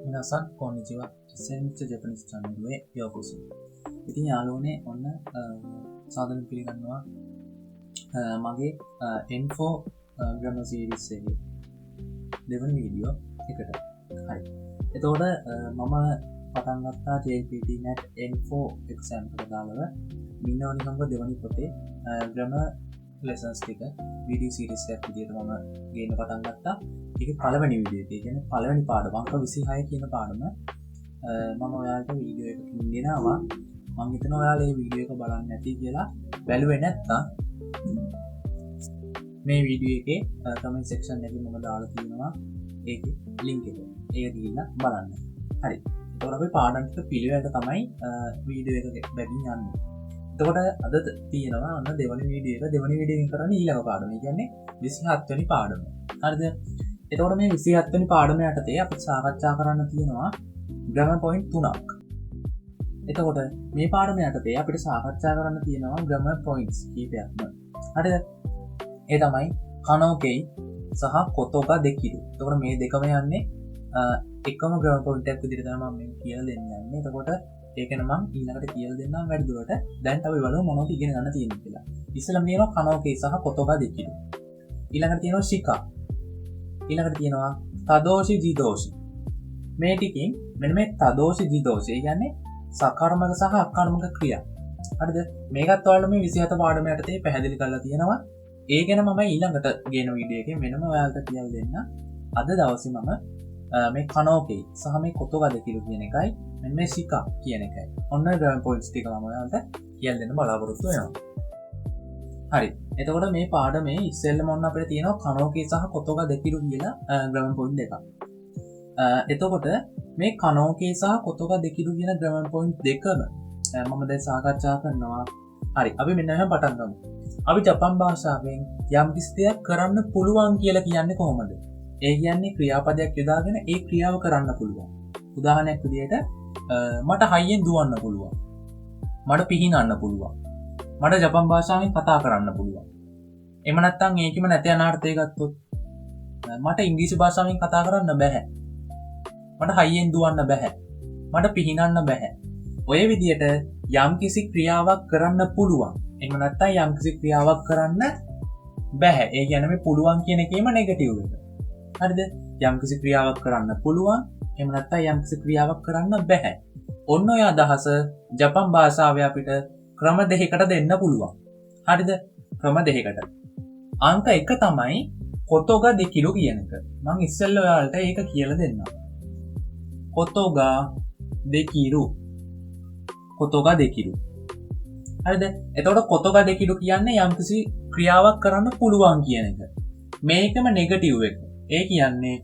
皆さんこんにちは。センチジャパニーズチャンネルへようこそ. ඉතින් යාළුවනේ ඔන්න සාදරයෙන් පිළිගන්නවා මගේ N4 grammar series එකේ දෙවන වීඩියෝ එකට. හරි. එතකොට මම පටන් ගත්තා JPT Nat N4 exam එකට දාලා මින්නෝ නිකම්ක දෙවනි පොතේ grammar lessons ටික video series එකක් විදිහට මම ගේන්න පටන් ගත්තා. ඒක පළවෙනි වීඩියෝ එක. ඒ කියන්නේ පළවෙනි පාඩම අංක 26 කියන පාඩම මම ඔයාලට වීඩියෝ එකකින් දෙනවා. මම හිතනවා ඔයාලා මේ වීඩියෝ එක බලන්න නැති කියලා. බැලුවේ නැත්නම් මේ වීඩියෝ එකේ comment section එකේ මම දාලා තියෙනවා ඒකේ link එක. ඒක ගිහිල්ලා බලන්න. හරි. එතකොට අපි පාඩම් ටික පිළිවෙලට තමයි වීඩියෝ එක බැගින් යන්නේ. එතකොට අද තියෙනවා ඔන්න දෙවනි වීඩියෝ එක. දෙවනි වීඩියෝ එකෙන් කරන්නේ ඊළඟ පාඩම. ඒ කියන්නේ 27 වෙනි පාඩම. හරිද? එතකොට මේ 27 වෙනි පාඩම යටතේ අපිට සාකච්ඡා කරන්න තියෙනවා grammar point 3ක්. එතකොට මේ පාඩම යටතේ අපිට සාකච්ඡා කරන්න තියෙනවා grammar points කීපයක්ම. හරිද? ඒ තමයි කනෝකෙයි සහ කොතෝගා දෙකිරු. එතකොට මේ දෙකම යන්නේ එකම grammar point එකක් විදිහට තමයි මම මේ කියලා දෙන්නේ. එතකොට ඒක නම් මම ඊළඟට කියලා දෙන්නම් වැඩිදුරට. දැන් අපි බලමු මොනවද ඉගෙන ගන්න තියෙන්නේ කියලා. ඉස්සෙල්ලා මේවා කනෝකෙයි සහ කොතෝගා දෙකිරු. ඊළඟට තියෙනවා shika. ඊළඟට තියෙනවා තදෝෂි ජිදෝෂි. මේ ටිකෙන් මෙන්න මේ තදෝෂි ජිදෝෂි කියන්නේ සකර්මක සහ අකර්මක ක්‍රියා. හරිද? මේකත් ඔයාලට මේ 27 පාඩම යටතේ පැහැදිලි කරලා තියෙනවා. ඒ ගැන මම ඊළඟට ගේන වීඩියෝ එකේ වෙනම ඔයාලට කියලා දෙන්න. අද දවසේ මම මේ කනෝකේ සහ මේ කොතෝගා දෙකිරු කියන එකයි මෙන්න මේ shika කියන එකයි. ඔන්න grammar points ටික මම ඔයාලට කියලා දෙන්න බලාපොරොත්තු වෙනවා. හරි. එතකොට මේ පාඩමේ ඉස්සෙල්ලම ඔන්න අපිට තියෙනවා කනෝකේ සහ කොතෝගා දෙකිරු කියලා grammar point දෙකක්. එතකොට මේ කනෝකේ සහ කොතෝගා දෙකිරු කියන grammar point දෙකම මම දැන් සාකච්ඡා කරනවා. හරි. අපි මෙන්න මෙහෙම පටන් ගමු. අපි ජපන් භාෂාවෙන් යම් කිසි දෙයක් කරන්න පුළුවන් කියලා කියන්නේ කොහොමද? ඒ කියන්නේ ක්‍රියාපදයක් යොදාගෙන ඒ ක්‍රියාව කරන්න පුළුවන්. උදාහරණයක් විදිහට මට හයියෙන් දුවන්න පුළුවන්. මට පිහිනන්න පුළුවන්. මට ජපන් භාෂාවෙන් කතා කරන්න පුළුවන්. එහෙම නැත්නම් ඒකෙම නැති අනාර්ථය ගත්තොත් මට ඉංග්‍රීසි භාෂාවෙන් කතා කරන්න බෑ. මට හයියෙන් දුවන්න බෑ. මට පිහිනන්න බෑ. ඔය විදිහට යම්කිසි ක්‍රියාවක් කරන්න පුළුවන්. එහෙම නැත්නම් යම්කිසි ක්‍රියාවක් කරන්න බෑ. ඒ කියන්නේ මේ පුළුවන් කියන එකේම නෙගටිව් එක. හරිද? යම්කිසි ක්‍රියාවක් කරන්න පුළුවන්. එහෙම නැත්නම් යම්කිසි ක්‍රියාවක් කරන්න බෑ. ඔන්න ඔය අදහස ජපන් භාෂාවේ අපිට ක්‍රම දෙකකට දෙන්න පුළුවන්. හරිද? ක්‍රම දෙකකට. අංක 1 තමයි කොතෝගා දෙකිරු කියන එක. මම ඉස්සෙල්ලා ඔයාලට ඒක කියලා දෙන්නම්. කොතෝගා දෙකිරු. කොතෝගා දෙකිරු. හරිද? එතකොට කොතෝගා දෙකිරු කියන්නේ යම්කිසි ක්‍රියාවක් කරන්න පුළුවන් කියන එක. මේකම නෙගටිව් එක. ඒ කියන්නේ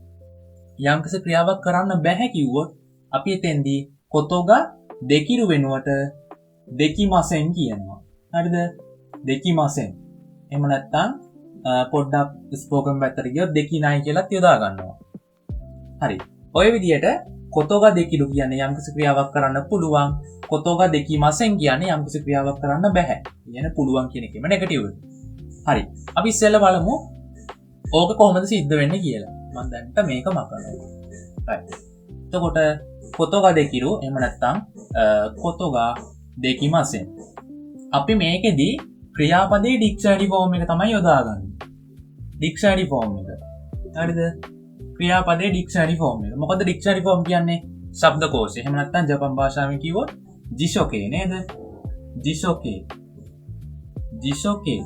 යම්කිසි ක්‍රියාවක් කරන්න බැහැ කිව්වොත් අපි එතෙන්දී කොතෝගා දෙකිරු වෙනුවට දෙකිමසෙන් කියනවා. හරිද? දෙකිමසෙන්. එහෙම නැත්නම් පොඩ්ඩක් ස්පෝකන් පැත්තට ගියොත් දෙකිනයි කියලාත් යොදා ගන්නවා. හරි. ඔය විදිහට කොතෝගා දෙකිරු කියන්නේ යම්කිසි ක්‍රියාවක් කරන්න පුළුවන්. කොතෝගා දෙකිමසෙන් කියන්නේ යම්කිසි ක්‍රියාවක් කරන්න බෑ. කියන්නේ පුළුවන් කියන එකේම නෙගටිව් එක. හරි. අපි ඉස්සෙල්ලා බලමු ඕක කොහොමද සිද්ධ වෙන්නේ කියලා. මම දැන්ට මේක මකනවා. right. එතකොට කොතෝගා දෙකිරු එහෙම නැත්නම් කොතෝගා දෙකිමසෙන්. අපි මේකෙදී ක්‍රියාපදයේ ඩික්ෂනරි ෆෝම් එක තමයි යොදාගන්නේ. ඩික්ෂනරි ෆෝම් එක. හරිද? ක්‍රියාපදයේ ඩික්ෂනරි ෆෝම් එක. මොකද ඩික්ෂනරි ෆෝම් කියන්නේ ශබ්දකෝෂය. එහෙම නැත්නම් ජපන් භාෂාවෙන් කිව්වොත් ජිෂෝකේ නේද? ජිෂෝකේ. ජිෂෝකේ.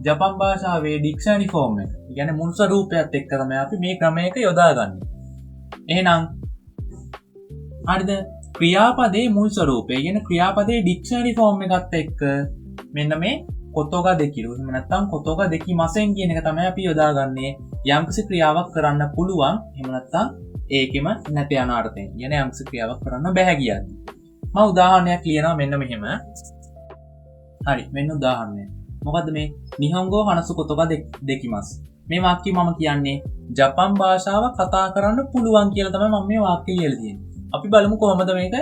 ජපන් භාෂාවේ ඩික්ෂනරි ෆෝම් එක. ඒ කියන්නේ මුල් ස්වරූපයත් එක්ක තමයි අපි මේ ක්‍රමයක යොදාගන්නේ. එහෙනම් හරිද? ක්‍රියාපදයේ මුල් ස්වරූපය කියන ක්‍රියාපදයේ ඩික්ෂනරි ෆෝම් එකත් එක්ක මෙන්න මේ කොතෝගා දෙකිරු එහෙම නැත්නම් කොතෝගා දෙකිමසෙන් කියන එක තමයි අපි යොදාගන්නේ යම්කිසි ක්‍රියාවක් කරන්න පුළුවන් එහෙම නැත්නම් ඒකෙම නැති යන අර්ථයෙන්. කියන්නේ යම්කිසි ක්‍රියාවක් කරන්න බැහැ කියන්නේ. මම උදාහරණයක් ලියනවා මෙන්න මෙහෙම. හරි මෙන්න උදාහරණයක්. මොකද්ද මේ නිහොන්ගෝ හනසු කොතෝගා දෙකිමස්. මේ වාක්‍යය මම කියන්නේ ජපන් භාෂාව කතා කරන්න පුළුවන් කියලා තමයි මම මේ වාක්‍යය ලියලා තියෙන්නේ. අපි බලමු කොහොමද මේක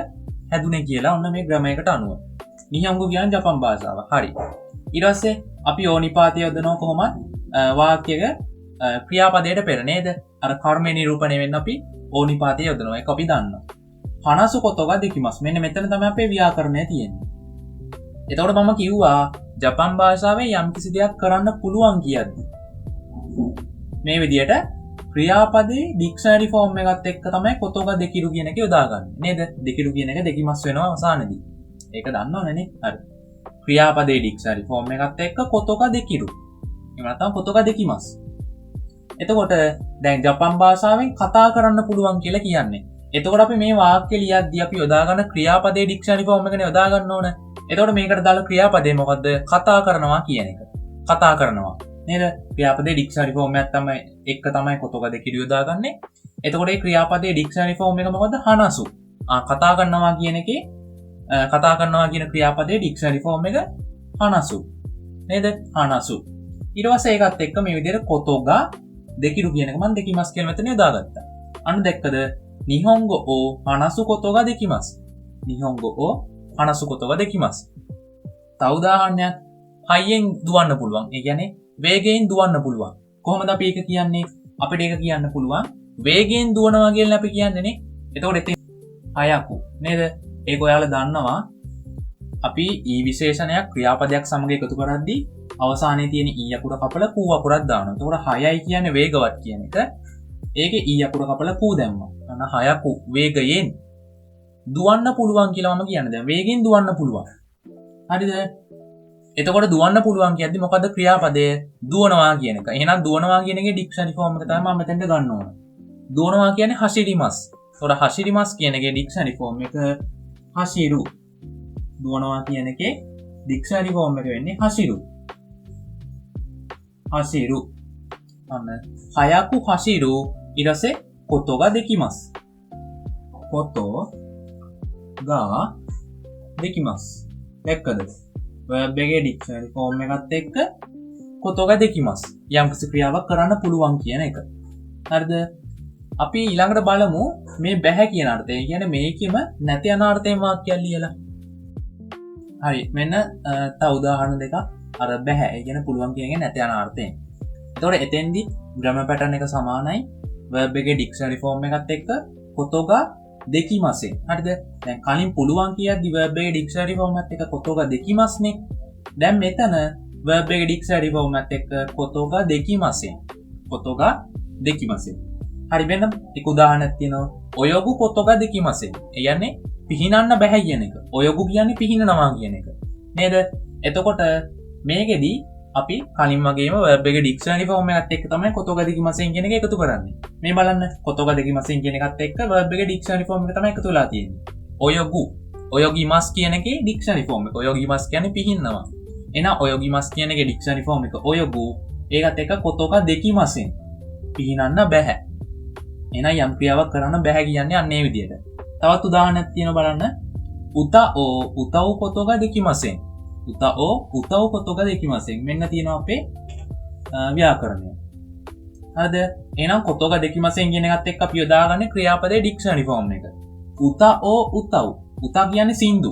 හැදුනේ කියලා. ඔන්න මේ ග්‍රැමරයකට අනුව. නිහොන්ගෝ කියන්නේ ජපන් භාෂාව. හරි. ඊට පස්සේ අපි ඕනිපාතය යොදනවා කොහොමද? වාක්‍යයක ක්‍රියාපදයට පෙර නේද? අර කර්මය නිරූපණය වෙන්න අපි ඕනිපාතය යොදනවා. ඒක අපි දන්නවා. හනසු කොතෝගා දෙකිමස්. මෙන්න මෙතන තමයි අපේ ව්‍යාකරණය තියෙන්නේ. එතකොට මම කිව්වා ජපන් භාෂාවේ යම්කිසි දෙයක් කරන්න පුළුවන් කියද්දි මේ විදියට ක්‍රියාපදේ ඩික්ෂනරි ෆෝම් එකත් එක්ක තමයි කොතෝගා දෙකිරු කියන එක යොදාගන්නේ. නේද? දෙකිරු කියන එක දෙකිමස් වෙනවා අවසානයේදී. ඒක දන්නවනේ නේ? හරි. ක්‍රියාපදේ ඩික්ෂනරි ෆෝම් එකත් එක්ක කොතෝගා දෙකිරු. එහෙම නැත්නම් කොතෝගා දෙකිමස්. එතකොට දැන් ජපන් භාෂාවෙන් කතා කරන්න පුළුවන් කියලා කියන්නේ. එතකොට අපි මේ වාක්‍ය ලියද්දී අපි යොදාගන්න ක්‍රියාපදේ ඩික්ෂනරි ෆෝම් එකනේ යොදා ගන්න ඕන. එතකොට මේකට දාලා ක්‍රියාපදේ මොකද්ද? කතා කරනවා කියන එක. කතා කරනවා. නේද? ක්‍රියාපදේ ඩික්ෂනරි ෆෝම් එකක් තමයි එක තමයි කොතෝගා දෙකිරු යොදාගන්නේ. එතකොට මේ ක්‍රියාපදේ ඩික්ෂනරි ෆෝම් එක මොකද්ද? හනසු. කතා කරනවා කියන එකේ කතා කරනවා කියන ක්‍රියාපදේ ඩික්ෂනරි ෆෝම් එක හනසු. නේද? හනසු. ඊට පස්සේ ඒකත් එක්ක මේ විදිහට කොතෝගා දෙකිරු කියන එක මම දෙකිමස් කියන මෙතන යොදාගත්තා. අන්න දැක්කද? නිහොන්ගෝ ඕ හනසු කොතෝගා දෙකිමස්. නිහොන්ගෝ ඕ හනසු කොතෝගා දෙකිමස්. තව උදාහරණයක් හයියෙන් දුවන්න පුළුවන්. ඒ කියන්නේ වේගයෙන් දුවන්න පුළුවන්. කොහොමද අපි ඒක කියන්නේ? අපිට ඒක කියන්න පුළුවන් වේගයෙන් දුවනවා කියලා අපි කියන්නේ නේ. එතකොට එතෙන් හයකු නේද? ඒක ඔයාලා දන්නවා. අපි ඊ විශේෂණයක් ක්‍රියාපදයක් සමග එකතු කරද්දී අවසානයේ තියෙන ඊ අකුර කපලා කූ අකුරක් දානවා. එතකොට 6යි කියන්නේ වේගවත් කියන එක. ඒකේ ඊ අකුර කපලා කූ දැම්මා. අන්න 6කු වේගයෙන් දුවන්න පුළුවන් කියලා මම කියන්නේ. දැන් වේගෙන් දුවන්න පුළුවන්. හරිද? එතකොට දුවන්න පුළුවන් කියද්දි මොකද්ද ක්‍රියාපදය? දුවනවා කියන එක. එහෙනම් දුවනවා කියන එකේ ඩික්ෂනරි ෆෝම් එක තමයි මම මෙතෙන්ට ගන්න ඕන. දුවනවා කියන්නේ හසිරිමස්. එතකොට හසිරිමස් කියන එකේ ඩික්ෂනරි ෆෝම් එක හසිරු. දුවනවා කියන එකේ ඩික්ෂනරි ෆෝම් එක වෙන්නේ හසිරු. හසිරු. අන්න හයකු හසිරු ඊටසේ කොතෝගා දෙකිමස්. කොතෝගා දෙකිමස්. දැක්කද? verb එකේ ඩික්ෂනරි ෆෝම් එකත් එක්ක කොතෝගා දෙකිමස්. යම්කිසි ක්‍රියාවක් කරන්න පුළුවන් කියන එක. හරිද? අපි ඊළඟට බලමු මේ බැහැ කියන අර්ථය. ඒ කියන්නේ මේකෙම නැති යන අර්ථයෙන් වාක්‍යයක් ලියලා. හරි. මෙන්න තව උදාහරණ දෙකක් අර බැහැ. ඒ කියන්නේ පුළුවන් කියන එක නැති යන අර්ථයෙන්. එතකොට එතෙන්දි ග්‍රැමර් පැටර්න් එක සමානයි. verb එකේ ඩික්ෂනරි ෆෝම් එකත් එක්ක කොතෝගා දෙකිමස්ෙන්. හරිද? දැන් කලින් පුළුවන් කියද්දි verb එකේ ඩික්ෂනරි ෆෝම් එකත් එක්ක කොතෝගා දෙකිමස්නේ. දැන් මෙතන verb එකේ ඩික්ෂනරි ෆෝම් එකත් එක්ක කොතෝගා දෙකිමස්ෙන්. කොතෝගා දෙකිමස්ෙන්. හරි වෙන එක උදාහරණයක් තියෙනවා. ඔයගු කොතෝගා දෙකිමස්ෙන්. ඒ කියන්නේ පිහිනන්න බෑ කියන එක. ඔයගු කියන්නේ පිහිනනවා කියන එක. නේද? එතකොට මේකෙදි අපි කලින් වගේම verb එකේ ඩික්ෂනරි ෆෝම් එකත් එක්ක තමයි කොතෝගා දෙකිමස්ෙන් කියන එක එකතු කරන්නේ. මේ බලන්න කොතෝගා දෙකිමස්ෙන් කියන එකත් එක්ක verb එකේ ඩික්ෂනරි ෆෝම් එක තමයි එකතු වෙලා තියෙන්නේ. ඔයගු ඔයගිමස් කියන එකේ ඩික්ෂනරි ෆෝම් එක. ඔයගිමස් කියන්නේ පිහින්නවා. එහෙනම් ඔයගිමස් කියන එකේ ඩික්ෂනරි ෆෝම් එක ඔයගු. ඒකත් එක්ක කොතෝගා දෙකිමස්ෙන් පිහිනන්න බෑ. එහෙනම් යම් ක්‍රියාවක් කරන්න බෑ කියන්නේ අන්න ඒ විදිහට. තවත් උදාහරණයක් තියෙනවා බලන්න. උතා ඕ උතව් කොතෝගා දෙකිමස්ෙන්. උතා ඕ උතව් කොතෝගා දෙකිමස්ෙන්. මෙන්න තියෙනවා අපේ ව්‍යාකරණය. හරිද? එහෙනම් කොතෝගා දෙකිමස්ෙන් කියන එකත් එක්ක අපි යොදාගන්නේ ක්‍රියාපදයේ ඩික්ෂනරි ෆෝම් එක. උතා ඕ උතව්. උතා කියන්නේ සින්දු.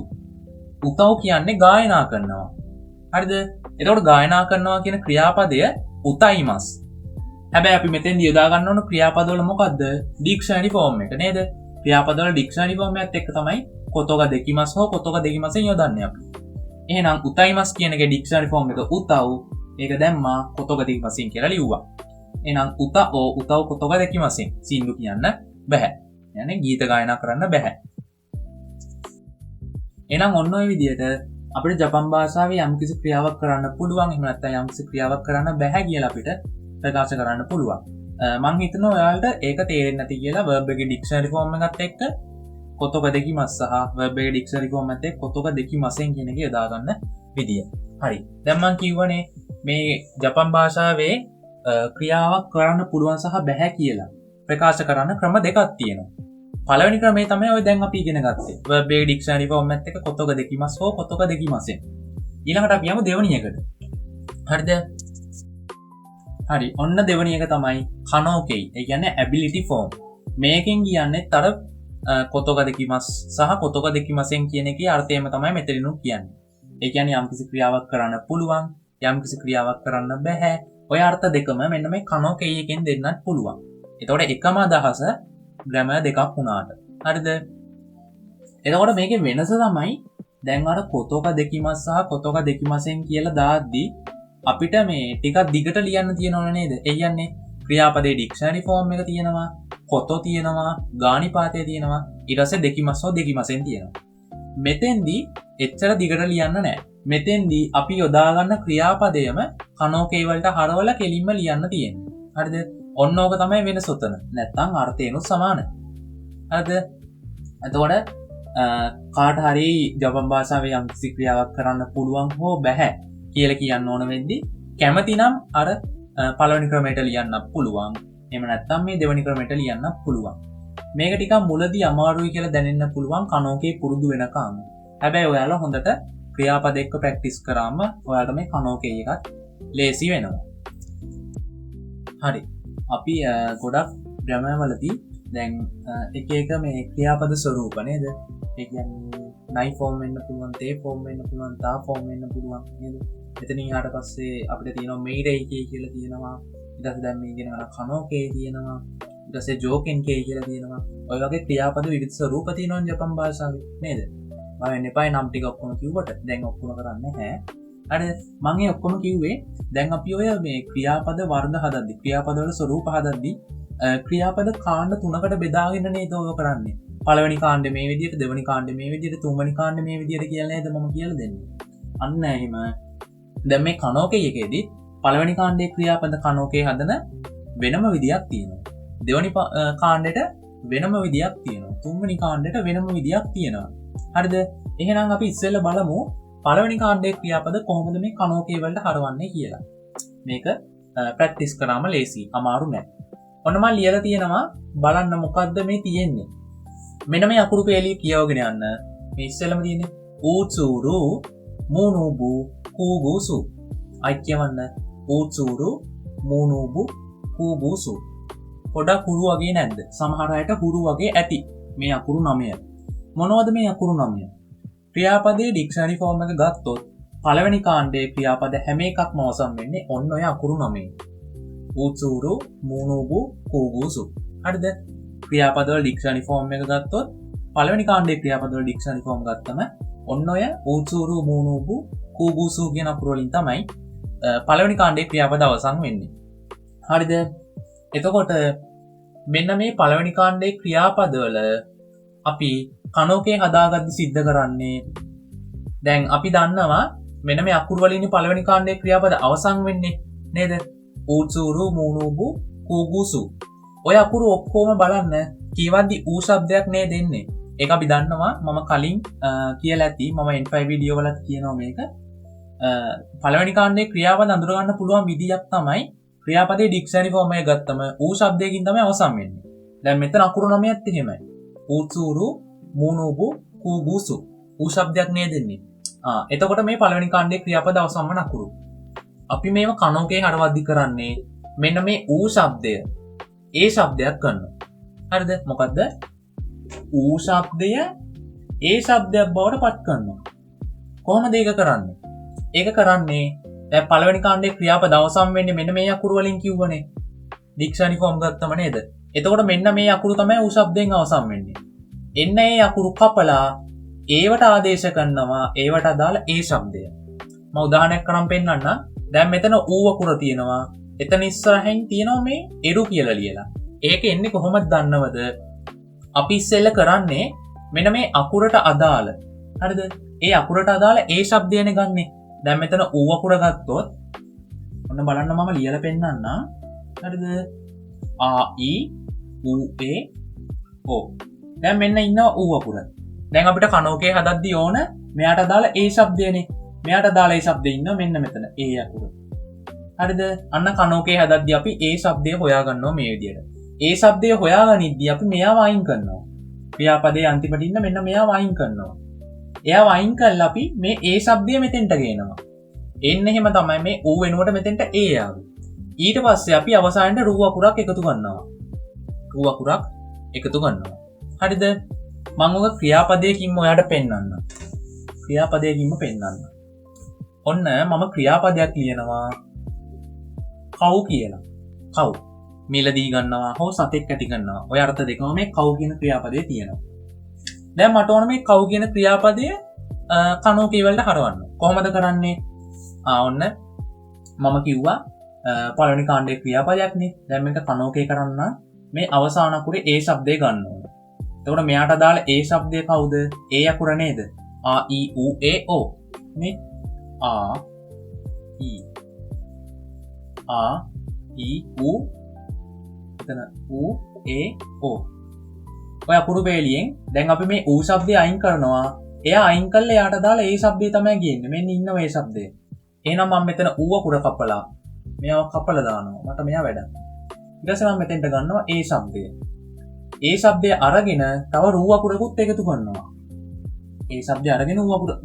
උතව් කියන්නේ ගායනා කරනවා. හරිද? එතකොට ගායනා කරනවා කියන ක්‍රියාපදය උතයිමස්. හැබැයි අපි මෙතෙන්දී යොදා ගන්න ඕන ක්‍රියාපදවල මොකද්ද? ඩික්ෂනරි ෆෝම් එක නේද? ක්‍රියාපදවල ඩික්ෂනරි ෆෝම් එකත් එක්ක තමයි කොතෝගා දෙකිමස් හෝ කොතෝගා දෙකිමස්ෙන් යොදන්නේ අපි. එහෙනම් උතයිමස් කියන එකේ ඩික්ෂනරි ෆෝම් එක උතව්. ඒක දැම්මා කොතෝගා දෙකිමස්ෙන් කියලා ලිව්වා. එහෙනම් උතා ඕ උතව් කොතෝගා දෙකිමස්ෙන් සින්දු කියන්න බෑ. يعني ගීත ගායනා කරන්න බෑ. එහෙනම් ඔන්න ඔය විදිහට අපිට ජපන් භාෂාවේ යම්කිසි ක්‍රියාවක් කරන්න පුළුවන්. එහෙම නැත්නම් යම්කිසි ක්‍රියාවක් කරන්න බෑ කියලා අපිට ප්‍රකාශ කරන්න පුළුවන්. මම හිතනවා ඔයාලට ඒක තේරෙන්නේ නැති කියලා verb එකේ ඩික්ෂනරි ෆෝම් එකත් එක්ක කොතෝගා දෙකිමස් සහ verb එකේ ඩික්ෂනරි ෆෝම් එකත් එක්ක කොතෝගා දෙකිමස්ෙන් කියන එක යොදා ගන්න විදිය. හරි. දැන් මම කියවනේ මේ ජපන් භාෂාවේ ක්‍රියාවක් කරන්න පුළුවන් සහ බෑ කියලා ප්‍රකාශ කරන්න ක්‍රම දෙකක් තියෙනවා. පළවෙනි ක්‍රමය තමයි ඔය දැන් අපි ඉගෙන ගත්තේ. verb එකේ ඩික්ෂනරි ෆෝම් එකත් එක්ක කොතෝගා දෙකිමස් හෝ කොතෝගා දෙකිමස්ෙන්. ඊළඟට අපි යමු දෙවෙනි එකට. හරිද? හරි. ඔන්න දෙවෙනි එක තමයි කනෝකෙයි. ඒ කියන්නේ ability form. මේකෙන් කියන්නේ අර කොතෝගා දෙකිමස් සහ කොතෝගා දෙකිමස්ෙන් කියන එකේ අර්ථයම තමයි මෙතනිනුත් කියන්නේ. ඒ කියන්නේ යම්කිසි ක්‍රියාවක් කරන්න පුළුවන්, යම්කිසි ක්‍රියාවක් කරන්න බෑ. ඔය අර්ථ දෙකම මෙන්න මේ කනෝකෙයි එකෙන් දෙන්නත් පුළුවන්. එතකොට එකම අදහස ග්‍රැමර් දෙකක් වුණාට. හරිද? එතකොට මේකේ වෙනස තමයි දැන් අර කොතෝක දෙකිමස් සහ කොතෝක දෙකිමසෙන් කියලා දාද්දි අපිට මේ ටිකක් දිගට ලියන්න තියෙනවනේ නේද? ඒ කියන්නේ ක්‍රියාපදයේ ඩික්ෂනරි ෆෝම් එක තියෙනවා, කොතෝ තියෙනවා, ගානිපාතය තියෙනවා, ඊට පස්සේ දෙකිමස්සෝ දෙකිමසෙන් තියෙනවා. මෙතෙන්දී එච්චර දිගට ලියන්න නෑ. මෙතෙන්දී අපි යොදා ගන්න ක්‍රියාපදයම කනෝකේ වලට හරවලා කෙලින්ම ලියන්න තියෙනවා. හරිද? ඔන්න ඕක තමයි වෙනස උතන. නැත්තම් අර්ථයනුත් සමානයි. හරිද? එතකොට කාට හරි ජපන් භාෂාවේ යම්කිසි ක්‍රියාවක් කරන්න පුළුවන් හෝ බැහැ කියලා කියන්න ඕන වෙද්දී කැමතිනම් අර පළවෙනි ක්‍රමයට ලියන්න පුළුවන්. එහෙම නැත්නම් මේ දෙවෙනි ක්‍රමයට ලියන්න පුළුවන්. මේක ටිකක් මුලදී අමාරුයි කියලා දැනෙන්න පුළුවන් කනෝකේ පුරුදු වෙනකම්. හැබැයි ඔයාලා හොඳට ක්‍රියාපද එක්ක ප්‍රැක්ටිස් කරාම ඔයාලට මේ කනෝකේ එකත් ලේසි වෙනවා. හරි. අපි ගොඩක් ග්‍රැමර් වලදී දැන් එක එක මේ ක්‍රියාපද ස්වරූප නේද? ඒ කියන්නේ නයි ෆෝම් වෙන්න පුළුවන්, තේ ෆෝම් වෙන්න පුළුවන්, තා ෆෝම් වෙන්න පුළුවන් නේද? එතනින් ඊට පස්සේ අපිට තියෙනවා මෙයිඩයි කියලා තියෙනවා. ඊට පස්සේ දැන් මේ කියන කනෝකේ තියෙනවා. ඊට පස්සේ ජෝකෙන් කේ කියලා තියෙනවා. ඔය වගේ ක්‍රියාපද විවිධ ස්වරූප තියෙනවා ජපන් භාෂාවේ නේද? මම වෙන්නේ පයි නම් ටික ඔක්කොම කිව්වට දැන් ඔක්කොම කරන්නේ නැහැ. හරි මම ඒ ඔක්කොම කිව්වේ දැන් අපි ඔය මේ ක්‍රියාපද වර්ග හදද්දි ක්‍රියාපද වල ස්වරූප හදද්දි ක්‍රියාපද කාණ්ඩ තුනකට බෙදාගෙන නේද ඔය කරන්නේ. පළවෙනි කාණ්ඩේ මේ විදිහට, දෙවෙනි කාණ්ඩේ මේ විදිහට, තුන්වෙනි කාණ්ඩේ මේ විදිහට කියලා නේද මම කියලා දෙන්නේ. අන්න එහෙම. දැන් මේ කනෝකේ එකේදී පළවෙනි කාණ්ඩේ ක්‍රියාපද කනෝකේ හදන වෙනම විදියක් තියෙනවා. දෙවෙනි කාණ්ඩෙට වෙනම විදියක් තියෙනවා. තුන්වෙනි කාණ්ඩෙට වෙනම විදියක් තියෙනවා. හරිද? එහෙනම් අපි ඉස්සෙල්ලා බලමු පළවෙනි කාණ්ඩයේ ක්‍රියාපද කොහොමද මේ කනෝකේ වලට හරවන්නේ කියලා. මේක ප්‍රැක්ටිස් කරාම ලේසි, අමාරු නෑ. ඔන්න මම ලියලා තියෙනවා බලන්න මොකද්ද මේ තියෙන්නේ. මෙන්න මේ අකුරු පෙළිය කියවගෙන යන්න. මේ ඉස්සෙල්ලාම තියෙන්නේ ඌචුරු මුනුබු කුගුසු. අයි කියවන්න ඌචුරු මුනුබු කුගුසු. පොඩක් හුරු වගේ නැද්ද? සමහර අයට හුරු වගේ ඇති. මේ අකුරු 9. මොනවද මේ අකුරු 9? ක්‍රියාපදයේ ඩික්ෂනරි ෆෝම් එක ගත්තොත් පළවෙනි කාණ්ඩයේ ක්‍රියාපද හැම එකක්ම අවසන් වෙන්නේ ඔන්න ඔය අකුරු 9. ඌචුරු මුනුබු කුගුසු. හරිද? ක්‍රියාපද වල ඩික්ෂනරි ෆෝම් එක ගත්තොත් පළවෙනි කාණ්ඩයේ ක්‍රියාපද වල ඩික්ෂනරි ෆෝම් ගත්තම ඔන්න ඔය ඌචුරු මුනුබු කුගුසු කියන අකුරු වලින් තමයි පළවෙනි කාණ්ඩයේ ක්‍රියාපද අවසන් වෙන්නේ. හරිද? එතකොට මෙන්න මේ පළවෙනි කාණ්ඩයේ ක්‍රියාපද වල අපි කනෝකේ හදාගද්දි සිද්ධ කරන්නේ දැන් අපි දන්නවා මෙන්න මේ අකුරු වලින් පළවෙනි කාණ්ඩයේ ක්‍රියාපද අවසන් වෙන්නේ නේද? ඌචුරු මුනුබු කුගුසු. ඔය අකුරු ඔක්කොම බලන්න කියවද්දි ඌ શબ્දයක් නේ දෙන්නේ. ඒක අපි දන්නවා මම කලින් කියලා ඇති. මම N5 වීඩියෝ වලත් කියනවා මේක. පළවෙනි කාණ්ඩයේ ක්‍රියාපද අඳුර ගන්න පුළුවන් විදියක් තමයි ක්‍රියාපදයේ ඩික්ෂනරි ෆෝම් එක ගත්තම ඌ શબ્දයකින් තමයි අවසන් වෙන්නේ. දැන් මෙතන අකුරු 9ත් එහෙමයි. ඌචුරු මුනුබු කුගුසු. ඌ શબ્දයක් නේ දෙන්නේ. එතකොට මේ පළවෙනි කාණ්ඩයේ ක්‍රියාපද අවසන් වන අකුරු. අපි මේව කනෝකේ හරවද්දි කරන්නේ මෙන්න මේ ඌ શબ્දය ඒ શબ્දයක් කරනවා. හරිද? මොකද්ද? ඌ શબ્දය ඒ શબ્දයක් බවට පත් කරනවා. කොහොමද ඒක කරන්නේ? ඒක කරන්නේ දැන් පළවෙනි කාණ්ඩයේ ක්‍රියාපද අවසන් වෙන්නේ මෙන්න මේ අකුරු වලින් කිව්වනේ. ඩික්ෂනරි ෆෝම් ගත්තම නේද? එතකොට මෙන්න මේ අකුරු තමයි ඌ શબ્දයෙන් අවසන් වෙන්නේ. එන්න ඒ අකුරු කපලා ඒවට ආදේශ කරනවා ඒවට අදාළ ඒ શબ્දය. මම උදාහරණයක් කරන් පෙන්නන්න. දැන් මෙතන ඌ අකුර තියෙනවා. එතන ඉස්සරහින් තියෙනවා මේ එරු කියලා ලියලා. ඒක එන්නේ කොහොමද දන්නවද? අපි ඉස්සෙල්ලා කරන්නේ මෙන්න මේ අකුරට අදාළ. හරිද? ඒ අකුරට අදාළ ඒ શબ્දයනේ ගන්නෙ. දැන් මෙතන ඌ අකුර ගත්තොත් ඔන්න බලන්න මම ලියලා පෙන්නන්නම්. හරිද? ආ ඊ ඌ ඒ ඕ. දැන් මෙන්න ඉන්නවා ඌ අකුර. දැන් අපිට කනෝකේ හදද්දී ඕන මෙයාට අදාළ ඒ શબ્දයනේ. මෙයාට අදාළ ඒ શબ્දේ ඉන්නවා මෙන්න මෙතන ඒ අකුර. හරිද? අන්න කනෝකේ හදද්දී අපි ඒ શબ્දය හොයාගන්නවා මේ විදිහට. ඒ શબ્දය හොයාගනිද්දී අපි මෙයාව අයින් කරනවා. ක්‍රියාපදයේ අන්තිමට ඉන්න මෙන්න මෙයාව අයින් කරනවා. එයාව අයින් කරලා අපි මේ ඒ શબ્දය මෙතෙන්ට ගේනවා. එන්න එහෙම තමයි මේ ඌ වෙනුවට මෙතෙන්ට ඒ ආවේ. ඊට පස්සේ අපි අවසානයේ රු අකුරක් එකතු කරනවා. රු අකුරක් එකතු කරනවා. හරිද? මම ඔක ක්‍රියාපදයකින්ම ඔයාලට පෙන්නන්න. ක්‍රියාපදයකින්ම පෙන්නන්න. ඔන්න මම ක්‍රියාපදයක් ලියනවා කව් කියලා. කව්. මිලදී ගන්නවා හෝ සතෙක් ඇති කරනවා. ඔය අර්ථ දෙකම මේ කව් කියන ක්‍රියාපදයේ තියෙනවා. දැන් මට ඕන මේ කව් කියන ක්‍රියාපදය කනෝකේ වලට හරවන්න. කොහොමද කරන්නේ? ඔන්න මම කිව්වා පළවෙනි කාණ්ඩයේ ක්‍රියාපදයක්නේ. දැන් මේක කනෝකේ කරන්න මේ අවසාන අකුරේ ඒ શબ્දය ගන්න ඕන. එතකොට මෙයාට අදාළ ඒ શબ્දය කවුද? ඒ අකුර නේද? ආ ඊ ඌ ඒ ඕ. මේ ආ ඊ ඌ එතන ඌ ඒ ඕ. ඔය අකුරු වේලියෙන් දැන් අපි මේ ඌ શબ્දය අයින් කරනවා. එයා අයින් කළා එයාට දාලා ඒ શબ્දය තමයි ගේන්නේ. මෙන්න ඉන්න මේ શબ્දය. එහෙනම් මම මෙතන ඌ අකුර කපලා මෙයාව කපලා දානවා. මට මෙයා වැඩක්. ඊට පස්සේ මම මෙතෙන්ට ගන්නවා ඒ શબ્දය. ඒ શબ્දය අරගෙන තව රූ අකුරකුත් එකතු කරනවා. ඒ શબ્දය අරගෙන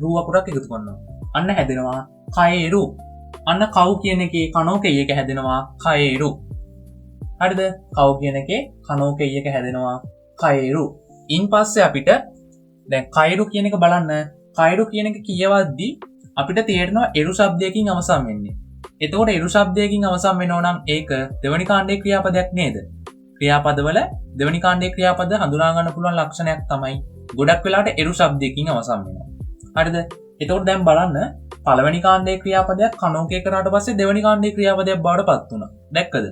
රූ අකුරක් එකතු කරනවා. අන්න හැදෙනවා කයරු. අන්න කව් කියන එකේ කනෝකේ එක හැදෙනවා කයරු. හරිද? කව් කියන එකේ කනෝකේ එක හැදෙනවා කයරු. ඉන් පස්සේ අපිට දැන් කයරු කියන එක බලන්න. කයරු කියන එක කියවද්දි අපිට තේරෙනවා එරු શબ્දයකින් අවසන් වෙන්නේ. එතකොට එරු શબ્දයකින් අවසන් වෙනවා නම් ඒක දෙවනි කාණ්ඩයේ ක්‍රියාපදයක් නේද? ක්‍රියාපදවල දෙවනි කාණ්ඩයේ ක්‍රියාපද හඳුනා ගන්න පුළුවන් ලක්ෂණයක් තමයි ගොඩක් වෙලාවට එරු શબ્දයකින් අවසන් වෙනවා. හරිද? එතකොට දැන් බලන්න පළවෙනි කාණ්ඩයේ ක්‍රියාපදයක් කනෝකේ කරාට පස්සේ දෙවනි කාණ්ඩයේ ක්‍රියාපදයක් බවට පත් වුණා. දැක්කද?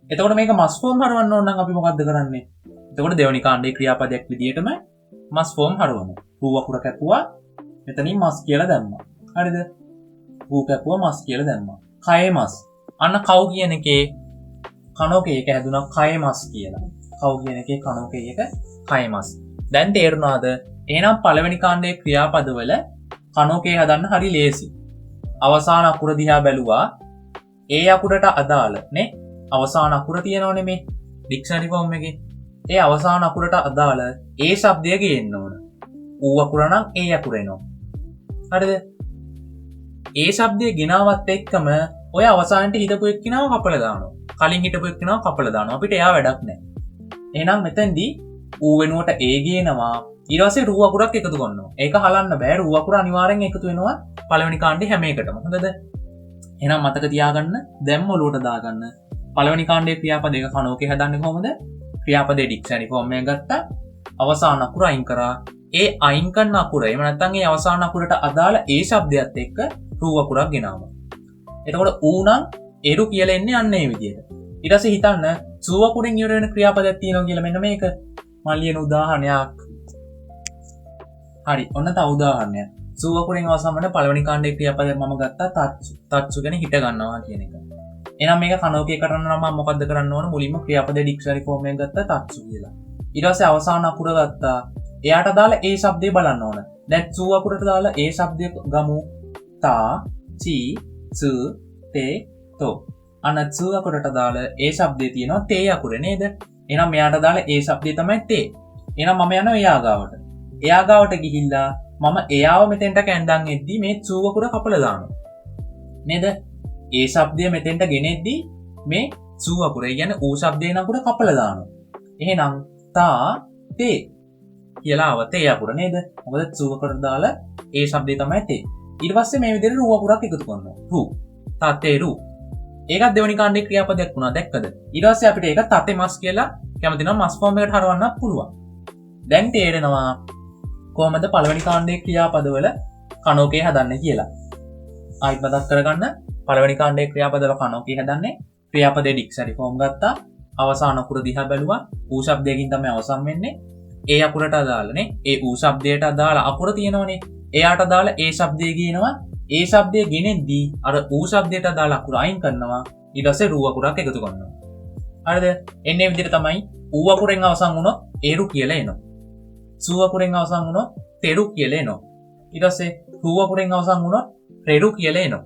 එතකොට මේක මස් ෆෝම් හරවන්න ඕන නම් අපි මොකද්ද කරන්නේ? එතකොට දෙවනි කාණ්ඩයේ ක්‍රියාපදයක් විදියටම මස් ෆෝම් හරවනවා. රූ අකුර කැපුවා මෙතනින් මස් කියලා දැම්මා. හරිද? රූ කැපුවා මස් කියලා දැම්මා. කයේ මස්. අන්න කව් කියන එකේ කනෝකේ එක හැදුනා කයේ මස් කියලා. කව් කියන එකේ කනෝකේ එක කයේ මස්. දැන් තේරුණාද? එහෙනම් පළවෙනි කාණ්ඩයේ ක්‍රියාපදවල කනෝකේ හදන්න හරි ලේසි. අවසාන අකුර දිහා බැලුවා. ඒ අකුරට අදාළ නේ අවසාන අකුර තියෙනවනේ මේ ඩික්ෂනරි ෆෝම් එකේ. ඒ අවසාන අකුරට අදාළ ඒ શબ્දය ගේන්න ඕන. ඌ අකුර නම් ඒ අකුර එනවා. හරිද? ඒ શબ્දය ගෙනාවත් එක්කම ඔය අවසානට හිටපු එක්කිනාව කපලා දානවා. කලින් හිටපු එක්කිනාව කපලා දානවා. අපිට එයා වැඩක් නැහැ. එහෙනම් මෙතෙන්දී ඌ වෙනුවට ඒ ගේනවා. ඊට පස්සේ රූ අකුරක් එකතු කරනවා. ඒක හලන්න බෑ. රූ අකුර අනිවාර්යෙන් එකතු වෙනවා පළවෙනි කාණ්ඩේ හැම එකටම. හොඳද? එහෙනම් මතක තියාගන්න. දැන් ඔලුවට දාගන්න. පළවෙනි කාණ්ඩයේ ක්‍රියාපද එක කනෝකේ හදන්නේ කොහොමද? ක්‍රියාපදයේ ඩික්ෂනරි ෆෝම් එක ගත්තා. අවසාන අකුර අයින් කරා. ඒ අයින් කරන අකුර එහෙම නැත්නම් ඒ අවසාන අකුරට අදාළ ඒ શબ્දයත් එක්ක රූ අකුරක් ගෙනාවා. එතකොට ඌ නම් එරු කියලා එන්නේ අන්න ඒ විදිහට. ඊට පස්සේ හිතන්න සූ අකුරෙන් ඉවර වෙන ක්‍රියාපදයක් තියෙනවා කියලා මෙන්න මේක. මම ලියන උදාහරණයක්. හරි. ඔන්න තව උදාහරණයක්. සූ අකුරෙන් අවසන් වෙන පළවෙනි කාණ්ඩයේ ක්‍රියාපදයක් මම ගත්තා තත්සු. තත්සු ගැන හිත ගන්නවා කියන එක. එහෙනම් මේක කනෝකේ කරන්න නම් මම මොකද්ද කරන්න ඕන? මුලින්ම ක්‍රියාපදයේ ඩික්ෂනරි ෆෝම් එක ගත්තා තත්සු කියලා. ඊට පස්සේ අවසාන අකුර ගත්තා. එයාට දාලා ඒ શબ્දේ බලන්න ඕන. දැන් සූ අකුරට දාලා ඒ શબ્දේ ගමු. තා, චී, සු, තේ, තෝ. අන්න සූ අකුරට දාලා ඒ શબ્දේ තියෙනවා තේ අකුරේ නේද? එහෙනම් මෙයාට දාලා ඒ શબ્දේ තමයි තේ. එහෙනම් මම යනවා එයා ගාවට. එයා ගාවට ගිහිල්ලා මම එයාව මෙතෙන්ට කැඳන් එද්දි මේ සූ අකුර කපලා දානවා. නේද? ඒ શબ્දය මෙතෙන්ට ගෙනෙද්දි මේ සූ අකුර කියන්නේ ඌ શબ્දේ නකුර කපලා දානවා. එහෙනම් තා තේ කියලා ආව තේ අකුර නේද? මොකද සූ අකුරට දාලා ඒ શબ્දේ තමයි තේ. ඊට පස්සේ මේ විදිහට රූ අකුරක් එකතු කරනවා. රූ. තතේ රූ. ඒකත් දෙවනි කාණ්ඩයේ ක්‍රියාපදයක් වුණා දැක්කද? ඊට පස්සේ අපිට ඒක තතේ මස් කියලා කැමති නම් මස් ෆෝම් එකට හරවන්නත් පුළුවන්. දැන් තේරෙනවා කොහොමද පළවෙනි කාණ්ඩයේ ක්‍රියාපදවල කනෝකේ හදන්නේ කියලා. ආයිත් මතක් කරගන්න පළවෙනි කාණ්ඩයේ ක්‍රියාපදවල කනෝකේ හදන්නේ ක්‍රියාපදයේ ඩික්ෂනරි ෆෝම් ගත්තා. අවසාන අකුර දිහා බැලුවා. ඌ શબ્දයකින් තමයි අවසන් වෙන්නේ. ඒ අකුරට අදාළනේ. ඒ ඌ શબ્දයට අදාළ අකුර තියෙනවනේ. එයාට අදාළ ඒ શબ્දය ගේනවා. ඒ શબ્දය ගෙනෙද්දී අර ඌ શબ્දයට අදාළ අකුර අයින් කරනවා. ඊට පස්සේ රූ අකුරක් එකතු කරනවා. හරිද? එන්නේ විදිහට තමයි ඌ අකුරෙන් අවසන් වුණොත් ඒරු කියලා එනවා. සූ අකුරෙන් අවසන් වුණොත් තෙරු කියලා එනවා. ඊට පස්සේ රූ අකුරෙන් අවසන් වුණොත් රෙරු කියලා එනවා.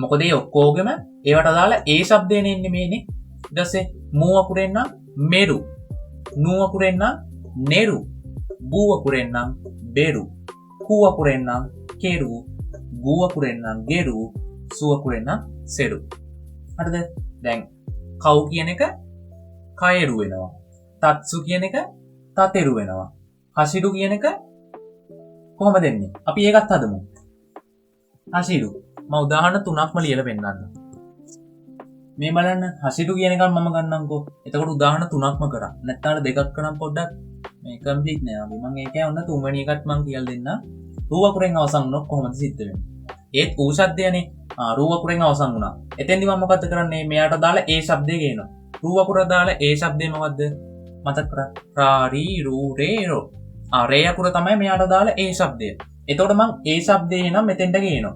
මොකද මේ ඔක්කොගෙම ඒවට අදාළ ඒ શબ્දේනේ ඉන්නේ මේනේ. ඊට පස්සේ මූ අකුරෙන් නම් මෙරු. නූ අකුරෙන් නම් නෙරු. බූ අකුරෙන් නම් බෙරු. කූ අකුරෙන් නම් කෙරු. ගූ අකුරෙන් නම් ගෙරු. සූ අකුරෙන් නම් සෙරු. හරිද? දැන් කව් කියන එක කයරු වෙනවා. තත්සු කියන එක තතෙරු වෙනවා. හසිරු කියන එක කොහොමද එන්නේ? අපි ඒකත් හදමු. හසිරු. මම උදාහරණ 3ක්ම ලියලා පෙන්නන්නම්. මේ බලන්න හසිරු කියන එක මම ගන්නම්කෝ. එතකොට උදාහරණ 3ක්ම කරා. නැත්නම් දෙකක් කරන් පොඩ්ඩක් මේ කම්ප්ලීට් නෑ. අපි මම ඒකේ ඔන්න තුන්වෙනි එකත් මම කියලා දෙන්නම්. රූ අකුරෙන් අවසන් වුණොත් කොහොමද සිද්ධ වෙන්නේ? ඒත් ඌ ශබ්දයනේ. රූ අකුරෙන් අවසන් වුණා. එතෙන්දි මම මොකද කරන්නේ? මෙයාට දාලා ඒ ශබ්දය ගේනවා. රූ අකුර දාලා ඒ ශබ්දය මොකද්ද? මතක් කරා. රා රී රූ රේ රෝ. රේ අකුර තමයි මෙයාට දාලා ඒ ශබ්දය. එතකොට මම ඒ ශබ්දේ නම් මෙතෙන්ට ගේනවා.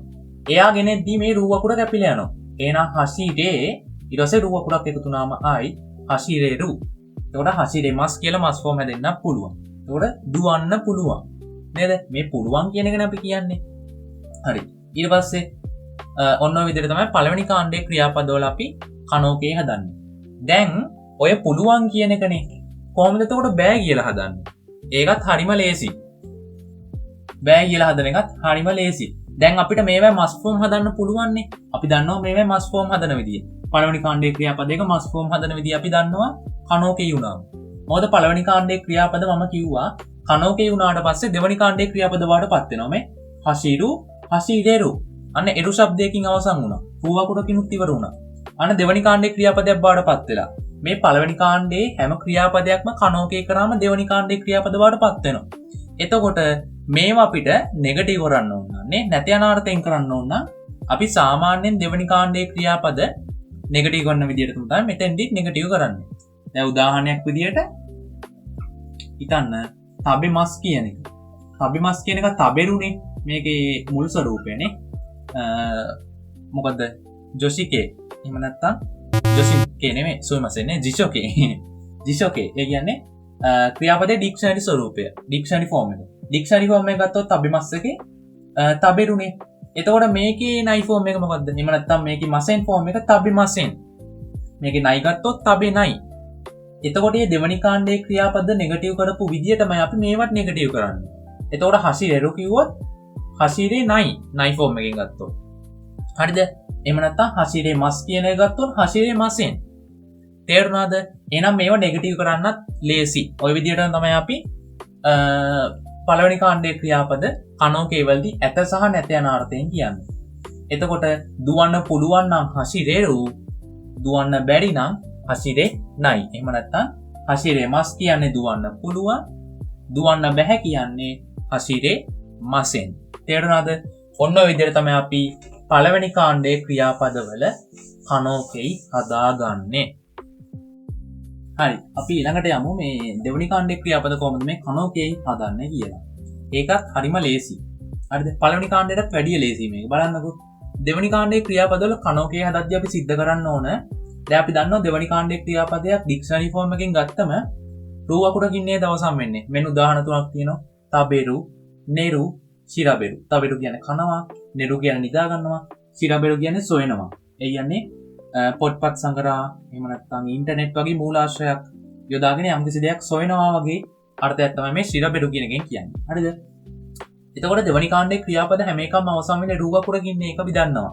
එයා ගෙනෙද්දී මේ රූ අකුර කැපිලා යනවා. එහෙනම් හසිරේ ඊට පස්සේ රූ අකුරක් එකතු වුණාම ආයි හසිරේරු. එතකොට හසිරේ මස් කියලා මස් ෆෝම් හැදෙන්න පුළුවන්. එතකොට දුවන්න පුළුවන්. නේද? මේ පුළුවන් කියන එකනේ අපි කියන්නේ. හරි. ඊට පස්සේ ඔන්න ඔය විදිහට තමයි පළවෙනි කාණ්ඩයේ ක්‍රියාපදවල අපි කනෝකේ හදන්නේ. දැන් ඔය පුළුවන් කියන එකනේ කොහොමද එතකොට බෑ කියලා හදන්නේ? ඒකත් හරිම ලේසි. බෑ කියලා හදන එකත් හරිම ලේසි. දැන් අපිට මේවා මස් ෆෝම් හදන්න පුළුවන්නේ. අපි දන්නවා මේවා මස් ෆෝම් හදන විදිය. පළවෙනි කාණ්ඩයේ ක්‍රියාපදයක මස් ෆෝම් හදන විදිය අපි දන්නවා කනෝකේ වුණාම. මොකද පළවෙනි කාණ්ඩයේ ක්‍රියාපද මම කිව්වා කනෝකේ වුණාට පස්සේ දෙවෙනි කාණ්ඩයේ ක්‍රියාපද වලටපත් වෙනවා. මේ හසිරු හසිරේරු. අන්න එරු શબ્දයකින් අවසන් වුණා. රූ අකුරකිනුත් ඉවර වුණා. අන්න දෙවෙනි කාණ්ඩයේ ක්‍රියාපදයක් බවටපත් වෙලා. මේ පළවෙනි කාණ්ඩයේ හැම ක්‍රියාපදයක්ම කනෝකේ කරාම දෙවෙනි කාණ්ඩයේ ක්‍රියාපද වලටපත් වෙනවා. එතකොට මේවා අපිට නෙගටිව් කරන්න ඕන නේ නැති අනාර්ථයෙන් කරන්න ඕන අපි සාමාන්‍යයෙන් දෙවෙනි කාණ්ඩයේ ක්‍රියාපද නෙගටිව් කරන විදිහට තමයි මෙතෙන්දිත් නෙගටිව් කරන්නේ. දැන් උදාහරණයක් විදිහට හිතන්න තබෙමස් කියන එක. තබෙමස් කියන එක තබෙරුනේ මේකේ මුල් ස්වරූපයනේ. මොකද ජොසිකේ එහෙම නැත්තම් ජොසිකේ නෙමෙයි සොයමසෙන්නේ ජිෂෝකේ. ජිෂෝකේ ඒ කියන්නේ ක්‍රියාපදයේ ඩික්ෂනරි ස්වරූපය. ඩික්ෂනරි ෆෝම් එක. ඩික්ෂනරි ෆෝම් එක ගත්තොත් තබෙමස් එකේ තබෙරුනේ. එතකොට මේකේ නයි ෆෝම් එක මොකද්ද? එහෙම නැත්නම් මේකේ මසෙන් ෆෝම් එක තබෙමසෙන්. මේකේ නයි ගත්තොත් තබේ නයි. එතකොට මේ දෙවනි කාණ්ඩයේ ක්‍රියාපද නෙගටිව් කරපු විදියටමයි අපි මේවත් නෙගටිව් කරන්නේ. එතකොට හසිරෙරු කිව්වොත් හසිරේ නයි නයි ෆෝම් එකෙන් ගත්තොත්. හරිද? එහෙම නැත්නම් හසිරේ මස් කියන එක ගත්තොත් හසිරේ මසෙන්. තේරුණාද? එහෙනම් මේවා නෙගටිව් කරන්නත් ලේසි. ওই විදිහට තමයි අපි පළවෙනි කාණ්ඩයේ ක්‍රියාපද කනෝකේ වලදී ඇත සහ නැත යන අර්ථයෙන් කියන්නේ. එතකොට දුවන්න පුළුවන් නම් හසිරේරු, දුවන්න බැරි නම් හසිරේ නයි. එහෙම නැත්නම් හසිරේ මස් කියන්නේ දුවන්න පුළුවන්, දුවන්න බැහැ කියන්නේ හසිරේ මසෙන්. තේරුණාද? ඔන්න ඔය විදිහට තමයි අපි පළවෙනි කාණ්ඩයේ ක්‍රියාපදවල කනෝකේ හදාගන්නේ. හරි අපි ඊළඟට යමු මේ දෙවෙනි කාණ්ඩයේ ක්‍රියාපද කොහොමද මේ කනෝකේ හදන්නේ කියලා. ඒකත් හරිම ලේසි. හරිද? පළවෙනි කාණ්ඩයටත් වැඩිය ලේසි මේක. බලන්නකෝ. දෙවෙනි කාණ්ඩයේ ක්‍රියාපදවල කනෝකේ හදද්දී අපි සිද්ධ කරන්න ඕන. දැන් අපි දන්නවා දෙවෙනි කාණ්ඩයේ ක්‍රියාපදයක් ඩික්ෂනරි ෆෝම් එකෙන් ගත්තම රූ අකුරකින් නේද අවසන් වෙන්නේ. මෙන්න උදාහරණ තුනක් තියෙනවා. තබෙරු, නෙරු, සිරබෙරු. තබෙරු කියන්නේ කනවා, නෙරු කියන්නේ නිදා ගන්නවා, සිරබෙරු කියන්නේ සොයනවා. ඒ කියන්නේ පොත්පත් සංගරා එහෙම නැත්නම් ඉන්ටර්නෙට් වගේ මූලාශ්‍රයක් යොදාගෙන යම්කිසි දෙයක් සොයනවා වගේ අර්ථයක් තමයි මේ සිරබෙරු කියන එකෙන් කියන්නේ. හරිද? එතකොට දෙවනි කාණ්ඩයේ ක්‍රියාපද හැම එකම අවසන් වෙන්නේ රූ අකුරකින් ඉන්නේ ඒක අපි දන්නවා.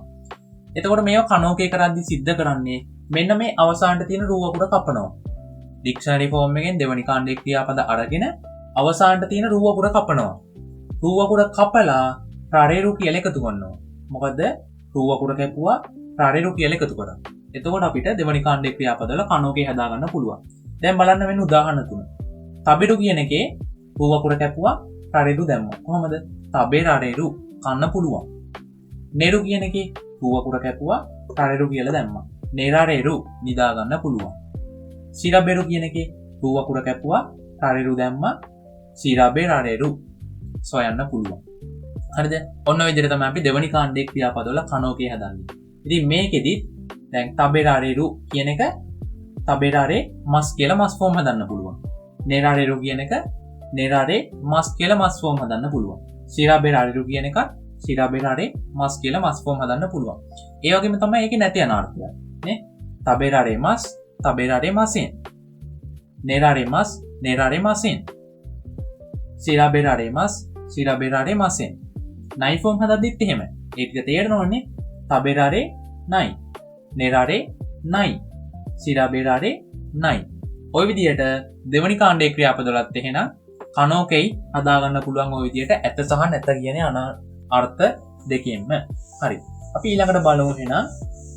එතකොට මේවා කනෝකේ කරද්දී සිද්ධ කරන්නේ මෙන්න මේ අවසානට තියෙන රූ අකුර කපනවා. ඩික්ෂනරි ෆෝම් එකෙන් දෙවනි කාණ්ඩයේ ක්‍රියාපද අරගෙන අවසානට තියෙන රූ අකුර කපනවා. රූ අකුර කපලා රරේරු කියලා එකතු කරනවා. මොකද රූ අකුර කැපුවා රරේරු කියලා එකතු කරා. එතකොට අපිට දෙවනි කාණ්ඩයේ ක්‍රියාපදවල කනෝකේ හදාගන්න පුළුවන්. දැන් බලන්න වෙන උදාහරණ තුන. තබෙරු කියන එකේ රූ අකුර කැපුවා රරේරු දැම්මා. කොහොමද? තබේ රරේරු කන්න පුළුවන්. නෙරු කියන එකේ රූ අකුර කැපුවා රරේරු කියලා දැම්මා. නෙරරේරු නිදා ගන්න පුළුවන්. සිරබෙරු කියන එකේ රූ අකුර කැපුවා රරේරු දැම්මා. සිරබේ රරේරු සොයන්න පුළුවන්. හරිද? ඔන්න ඔය විදිහට තමයි අපි දෙවනි කාණ්ඩයේ ක්‍රියාපදවල කනෝකේ හදන්නේ. ඉතින් මේකෙදි දැන් තබෙරාරේරු කියන එක තබෙරාරේ මස් කියලා මස් ෆෝම් හදන්න පුළුවන්. නෙරාරේරු කියන එක නෙරාරේ මස් කියලා මස් ෆෝම් හදන්න පුළුවන්. සිරබෙරාරේරු කියන එක සිරබෙරාරේ මස් කියලා මස් ෆෝම් හදන්න පුළුවන්. ඒ වගේම තමයි ඒකේ නැති අනාර්ථය. නේ? තබෙරාරේ මස් තබෙරාරේ මසෙන්. නෙරාරේ මස් නෙරාරේ මසෙන්. සිරබෙරාරේ මස් සිරබෙරාරේ මසෙන්. නයි ෆෝම් හදද්දිත් එහෙමයි. ඒ ටික තේරෙනවනේ. තබෙරාරේ නයි, නෙරාරේ නයි, සිරබෙරාරේ නයි. ඔය විදිහට දෙවනි කාණ්ඩයේ ක්‍රියාපදවලත් එහෙනම් කනෝකේ හදාගන්න පුළුවන් ඔය විදිහට ඇත සහ නැත කියන අර්ථ දෙකෙන්ම. හරි. අපි ඊළඟට බලමු එහෙනම්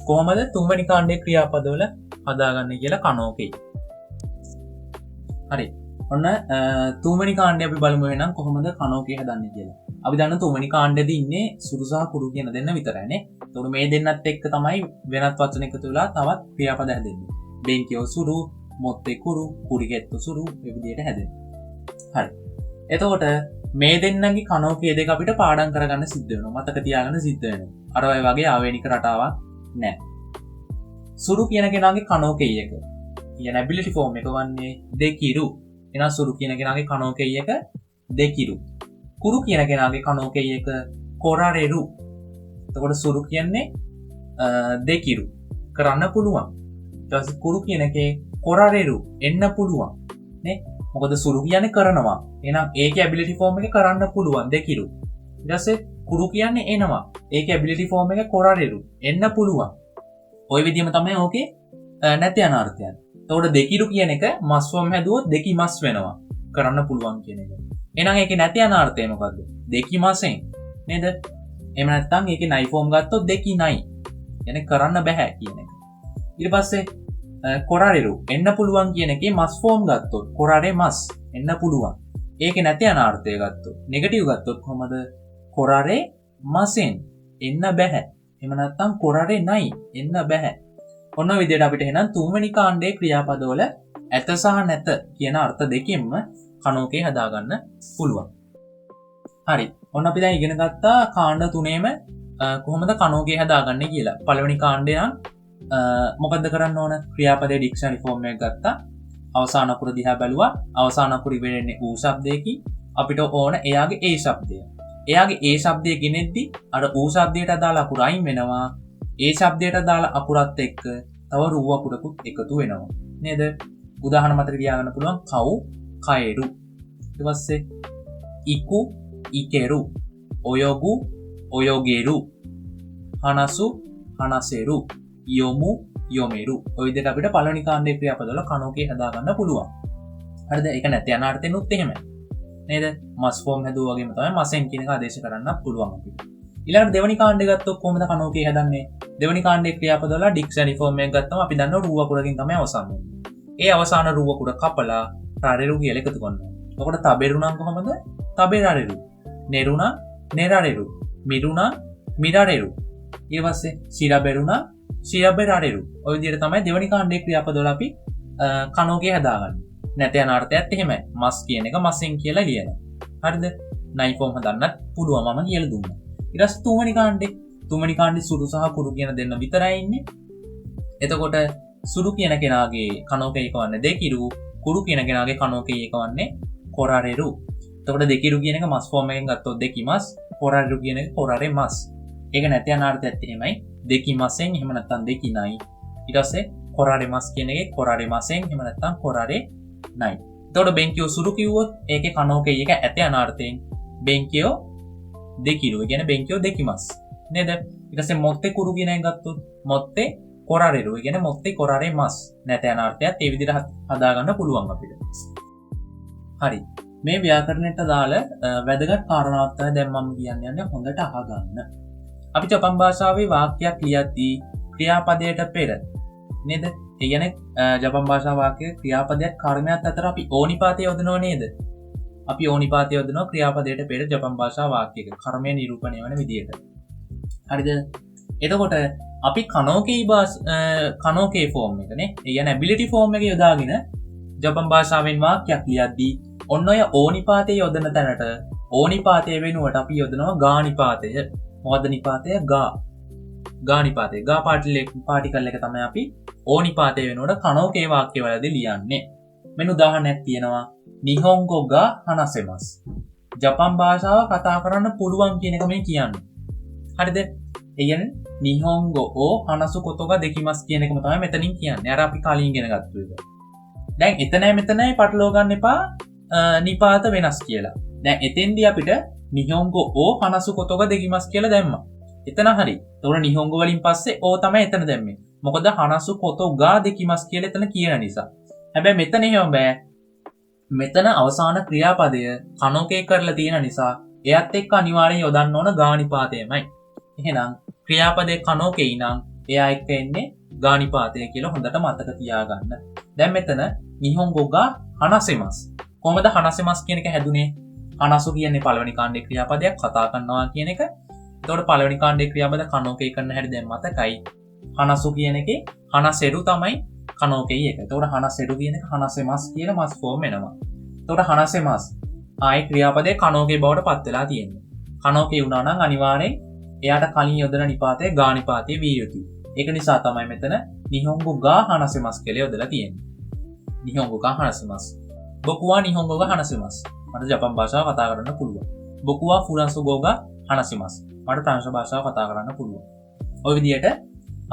කොහොමද තුන්වෙනි කාණ්ඩයේ ක්‍රියාපදවල හදාගන්නේ කියලා කනෝකේ. හරි. ඔන්න තුන්වෙනි කාණ්ඩය අපි බලමු එහෙනම් කොහොමද කනෝකේ හදන්නේ කියලා. අපි දන්න තුන්වෙනි කාණ්ඩෙදී ඉන්නේ සුදු සහ කුරු කියන දෙන්න විතරයිනේ. එතකොට මේ දෙන්නත් එක්ක තමයි වෙනත් වචන එකතු වෙලා තවත් ක්‍රියාපද හැදෙන්නේ. බෙන්කියෝ සුරු, මොත්තේ කුරු, කුරිගෙත්තු සුරු මේ විදිහට හැදෙන්නේ. හරි. එතකොට මේ දෙන්නගේ කනෝකේ දෙක අපිට පාඩම් කරගන්න සිද්ධ වෙනවා. මතක තියාගන්න සිද්ධ වෙනවා. අර ඔය වගේ ආවේනික රටාවක් නැහැ. සුරු කියන කෙනාගේ කනෝකේ එක. කියන ඇබිලිටි ෆෝම් එක වන්නේ දෙකිරු. එහෙනම් සුරු කියන කෙනාගේ කනෝකේ එක දෙකිරු. කුරු කියන කෙනාගේ කනෝකේ එක කොරරෙරු. එතකොට සුරු කියන්නේ දෙකිරු කරන්න පුළුවන්. ඊට පස්සේ කුරු කියන එකේ කොරරෙරු එන්න පුළුවන්. නේ? මොකද සුරු කියන්නේ කරනවා. එහෙනම් ඒකේ ඇබිලිටි ෆෝම් එක කරන්න පුළුවන් දෙකිරු. ඊට පස්සේ කුරු කියන්නේ එනවා. ඒකේ ඇබිලිටි ෆෝම් එක කොරරෙරු එන්න පුළුවන්. ওই විදිහම තමයි ඕකේ නැති අනාර්ථයන්. එතකොට දෙකිරු කියන එක මස් ෆෝම් හැදුවොත් දෙකිමස් වෙනවා. කරන්න පුළුවන් කියන එක. එහෙනම් ඒකේ නැති අනාර්ථය මොකද්ද? දෙකිමසෙන් නේද? එහෙම නැත්නම් ඒකේ නයි ෆෝම් ගත්තොත් දෙකිනයි. يعني කරන්න බෑ කියන එක. ඊට පස්සේ කොරාරෙරු එන්න පුළුවන් කියන එකේ මස් ෆෝම් ගත්තොත් කොරාරේ මස් එන්න පුළුවන්. ඒකේ නැති අනාර්ථය ගත්තොත් නෙගටිව් ගත්තොත් කොහමද? කොරාරේ මසෙන් එන්න බෑ. එහෙම නැත්නම් කොරාරේ නයි එන්න බෑ. ඔන්න විදිහට අපිට එහෙනම් තුන්වෙනි කාණ්ඩයේ ක්‍රියාපදවල ඇත සහ නැත කියන අර්ථ දෙකෙන්ම කනෝකේ හදාගන්න පුළුවන්. හරි. ඔන්න අපි දැන් ඉගෙන ගත්තා කාණ්ඩ තුනේම කොහොමද කනෝකේ හදාගන්නේ කියලා. පළවෙනි කාණ්ඩය නම් මොකද්ද කරන්න ඕන? ක්‍රියාපදයේ ඩික්ෂනරි ෆෝම් එක ගත්තා. අවසාන අකුර දිහා බැලුවා. අවසාන අකුර ඉවෙන්නේ ඌ ශබ්දයකින්. අපිට ඕන එයාගේ ඒ ශබ්දය. එයාගේ ඒ ශබ්දය ගෙනෙද්දි අර ඌ ශබ්දයට අදාළ අකුර අයින් වෙනවා. ඒ ශබ්දයට අදාළ අකුරත් එක්ක තව රූ අකුරකුත් එකතු වෙනවා. නේද? උදාහරණ මතක තියාගන්න පුළුවන් කව් කයරු. ඊට පස්සේ ඉකු ඉකෙරු. ඔයොගු ඔයොගෙරු. හනසු හනසෙරු. යොමු යොමෙරු. ඔය විදිහට අපිට පළවෙනි කාණ්ඩයේ ක්‍රියාපදවල කනෝකේ හදාගන්න පුළුවන්. හරිද? ඒක නැති අනාර්ථෙනුත් එහෙමයි. නේද? මස් ෆෝම් හැදුවා වගේම තමයි මසෙන් කියන එක ආදේශ කරන්න පුළුවන් අපිට. ඊළඟට දෙවෙනි කාණ්ඩය ගත්තොත් කොහොමද කනෝකේ හදන්නේ? දෙවෙනි කාණ්ඩයේ ක්‍රියාපදවල ඩික්ෂනරි ෆෝම් එක ගත්තම අපි දන්නවා රූ අකුරකින් තමයි අවසන් වෙන්නේ. ඒ අවසාන රූ අකුර කපලා රරෙරු කියලා එකතු කරනවා. එතකොට තබෙරු නම් කොහමද? තබෙරරෙරු. නෙරු නම් නෙරරෙරු. මිරු නම් මිරරෙරු. ඊට පස්සේ සිරබෙරු නම් සිරබෙරරෙරු. ඔය විදිහට තමයි දෙවෙනි කාණ්ඩයේ ක්‍රියාපදවල අපි කනෝකේ හදාගන්නේ. නැති අනාර්ථයත් එහෙමයි. මස් කියන එක මසෙන් කියලා ලියනවා. හරිද? නයි ෆෝම් හදන්නත් පුළුවන් මම කියලා දුන්නා. ඊට පස්සේ තුන්වෙනි කාණ්ඩේ සුරු සහ කුරු කියන දෙන්න විතරයි ඉන්නේ. එතකොට සුරු කියන කෙනාගේ කනෝකේ එක වන්නේ දෙකිරු, කුරු කියන කෙනාගේ කනෝකේ එක වන්නේ කොරරෙරු. එතකොට දෙකිරු කියන එක මස් ෆෝම් එකෙන් ගත්තොත් දෙකිමස්, කොරරෙරු කියන එක කොරරේ මස්. ඒක නැති අනාර්ථයත් එහෙමයි. දෙකිමසෙන් එහෙම නැත්නම් දෙකිනයි. ඊට පස්සේ කොරරේ මස් කියන එකේ කොරරේ මසෙන් එහෙම නැත්නම් කොරරේ නයි. එතකොට බෙන්කියෝ සුරු කිව්වොත් ඒකේ කනෝකේ එක ඇති අනාර්ථයෙන් බෙන්කියෝ දෙකිරු. ඒ කියන්නේ බෙන්කියෝ දෙකිමස්. නේද? ඊට පස්සේ මොත්තේ කුරු කියන එක ගත්තොත් මොත්තේ කොරරෙරු. ඒ කියන්නේ මොත්තේ කොරරේ මස්. නැති අනාර්ථයත් ඒ විදිහට හදාගන්න පුළුවන් අපිට. හරි. මේ ව්‍යාකරණයට දාල වැදගත් කාරණාවක් තමයි දැන් මම කියන්නේ හොඳට අහගන්න. අපි ජපන් භාෂාවේ වාක්‍යයක් ලියද්දී ක්‍රියාපදයට පෙර නේද? ඒ කියන්නේ ජපන් භාෂා වාක්‍යයේ ක්‍රියාපදයක් කර්මයක් අතර අපි ඕනිපාතය යොදනව නේද? අපි ඕනිපාතය යොදනවා ක්‍රියාපදයට පෙර ජපන් භාෂා වාක්‍යයක කර්මය නිරූපණය වෙන විදිහට. හරිද? එතකොට අපි කනෝකේ ෆෝම් එකනේ. ඒ කියන්නේ ඇබිලිටි ෆෝම් එක යොදාගෙන ජපන් භාෂාවෙන් වාක්‍යයක් ලියද්දී ඔන්න ඔය ඕනිපාතය යොදන තැනට ඕනිපාතය වෙනුවට අපි යොදනවා ගානිපාතය. මොකද්ද නිපාතය? ගානිපාතය. ගා පාටිකල් එක තමයි අපි ඕනිපාතය වෙනුවට කනෝකේ වාක්‍ය වලදී ලියන්නේ. මෙන්න උදාහරණයක් තියෙනවා. නිහොන්ගෝ ගා හනසෙමස්. ජපන් භාෂාව කතා කරන්න පුළුවන් කියන එක මේ කියන්නේ. හරිද? ඒ කියන්නේ නිහොන්ගෝ ඕ හනසු කොතෝ ගා දෙකිමස් කියන එකම තමයි මෙතනින් කියන්නේ. අර අපි කලින් ඉගෙන ගත්තු එක. දැන් එතනයි මෙතනයි පටලවා ගන්න එපා නිපාත වෙනස් කියලා. දැන් එතෙන්දී අපිට නිහොන්ගෝ ඕ හනසු කොතෝ ගා දෙකිමස් කියලා දැම්මා. එතන හරි. ඒතකොට නිහොන්ගෝ වලින් පස්සේ ඕ තමයි එතන දැම්මේ. මොකද හනසු කොතෝ ගා දෙකිමස් කියලා එතන කියන නිසා. හැබැයි මෙතන එහෙම බෑ. මෙතන අවසාන ක්‍රියාපදය කනෝකේ කරලා තියෙන නිසා එයත් එක්ක අනිවාර්යෙන් යොදන්න ඕන ගානිපාතයමයි. එහෙනම් ක්‍රියාපදේ කනෝකේ නම් එයා එක්ක එන්නේ ගානිපාතය කියලා හොඳට මතක තියාගන්න. දැන් මෙතන නිහොන්ගෝ ගා හනසෙමස්. කොහොමද හනසෙමස් කියන එක හැදුනේ? හනසු කියන්නේ පළවෙනි කාණ්ඩේ ක්‍රියාපදයක් කතා කරනවා කියන එක. එතකොට පළවෙනි කාණ්ඩේ ක්‍රියාපද කනෝකේ කරන හැටි දැන් මතකයි. හනසු කියන එකේ හනසෙරු තමයි කනෝකේ එක. එතකොට හනසෙරු කියන එක හනසෙමස් කියන මස් ෆෝම් වෙනවා. එතකොට හනසෙමස් ආයේ ක්‍රියාපදේ කනෝකේ බවට පත් වෙලා තියෙනවා. කනෝකේ වුණා නම් අනිවාර්යෙන් එයාට කලින් යොදන නිපාතය ගා නිපාතය විය යුතුයි. ඒක නිසා තමයි මෙතන නිහොන්ගු ගා හනසෙමස් කියලා යොදලා තියෙන්නේ. නිහොන්ගු ගා හනසෙමස්. බොකුවා නිහොන්ගු ගා හනසෙමස්. මට ජපන් භාෂාව කතා කරන්න පුළුවන්. බොකුවා ෆුරන්සුගෝ ගා හනසෙමස්. මට ප්‍රංශ භාෂාව කතා කරන්න පුළුවන්. ඔය විදිහට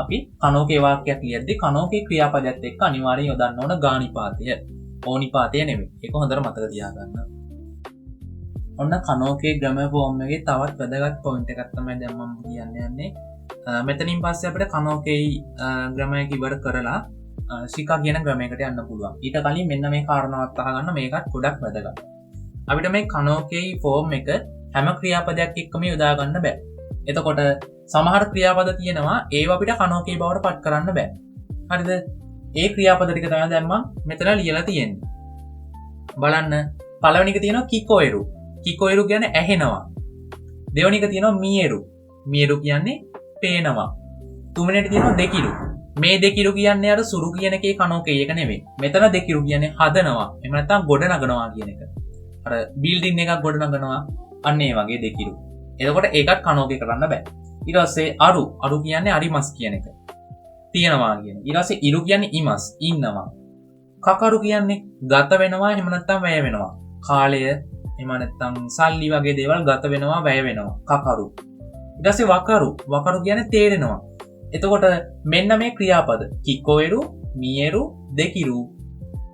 අපි කනෝකේ වාක්‍යයක් ලියද්දී කනෝකේ ක්‍රියාපදයට එක්ක අනිවාර්යෙන් යොදන්න ඕන ගා නිපාතය. ඕ නිපාතය නෙමෙයි. ඒක හොඳට මතක තියාගන්න. ඔන්න කනෝකේ ග්‍රැමර් ෆෝම් එකේ තවත් වැදගත් පොයින්ට් එකක් තමයි දැන් මම කියන්න යන්නේ. මෙතනින් පස්සේ අපිට කනෝකේ ග්‍රැමර් එක ඉවර කරලා ශිකා කියන ග්‍රැමර් එකට යන්න පුළුවන්. ඊට කලින් මෙන්න මේ කාරණාවත් අහගන්න මේකත් ගොඩක් වැදගත්. අපිට මේ කනෝකේ ෆෝම් එක හැම ක්‍රියාපදයක් එක්කම යොදා ගන්න බෑ. එතකොට සමහර ක්‍රියාපද තියෙනවා ඒවා අපිට කනෝකේ බවට පත් කරන්න බෑ. හරිද? ඒ ක්‍රියාපද ටික තමයි දැන් මම මෙතන ලියලා තියෙන්නේ. බලන්න පළවෙනි එක තියෙනවා කිකොයිරු. කිකොයිරු කියන්නේ ඇහෙනවා. දෙවෙනි එක තියෙනවා මියෙරු. මියෙරු කියන්නේ පේනවා. තුන්වෙනි එක තියෙනවා දෙකිරු. මේ දෙකිරු කියන්නේ අර සුරු කියන එකේ කනෝකේ එක නෙමෙයි. මෙතන දෙකිරු කියන්නේ හදනවා. එහෙම නැත්නම් ගොඩ නගනවා කියන එක. අර බිල්ඩින් එකක් ගොඩ නගනවා අන්න ඒ වගේ දෙකිරු. එතකොට ඒකත් කනෝකේ කරන්න බෑ. ඊට පස්සේ අරු කියන්නේ අරිමස් කියන එක. තියෙනවා කියන. ඊට පස්සේ ඉරු කියන්නේ ඉමස් ඉන්නවා. කකරු කියන්නේ ගත වෙනවා එහෙම නැත්නම් වැය වෙනවා. කාලය එහෙම නැත්නම් සල්ලි වගේ දේවල් ගත වෙනවා වැය වෙනවා. කකරු. ඊට පස්සේ වකරු කියන්නේ තේරෙනවා. එතකොට මෙන්න මේ ක්‍රියාපද කිකොයිරු, මියෙරු, දෙකිරු,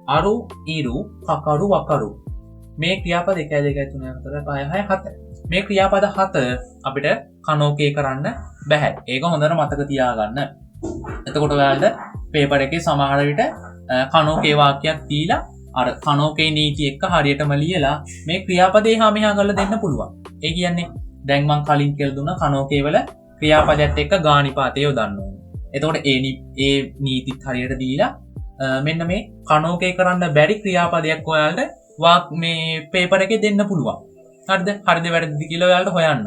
අරු, ඉරු, කකරු, වකරු. මේ ක්‍රියාපද 1 2 3 4 5 6 7. මේ ක්‍රියාපද 7 අපිට කනෝකේ කරන්න බෑ. ඒක හොඳට මතක තියාගන්න. එතකොට ඔයාලට පේපර් එකේ සමහර විට කනෝකේ වාක්‍යයක් දීලා අර කනෝකේ නීති එක්ක හරියටම ලියලා මේ ක්‍රියාපදේ හා මෙහා කරලා දෙන්න පුළුවන්. ඒ කියන්නේ දැන් මම කලින් කියලා දුන්නා කනෝකේ වල ක්‍රියාපදයට එක්ක ගානිපාතය යොදන්න ඕනේ. එතකොට ඒ නීතිත් හරියට දීලා මෙන්න මේ කනෝකේ කරන්න බැරි ක්‍රියාපදයක් ඔයාලට මේ පේපර් එකේ දෙන්න පුළුවන්. හරිද? හරිද වැරදිද කියලා ඔයාලට හොයන්න.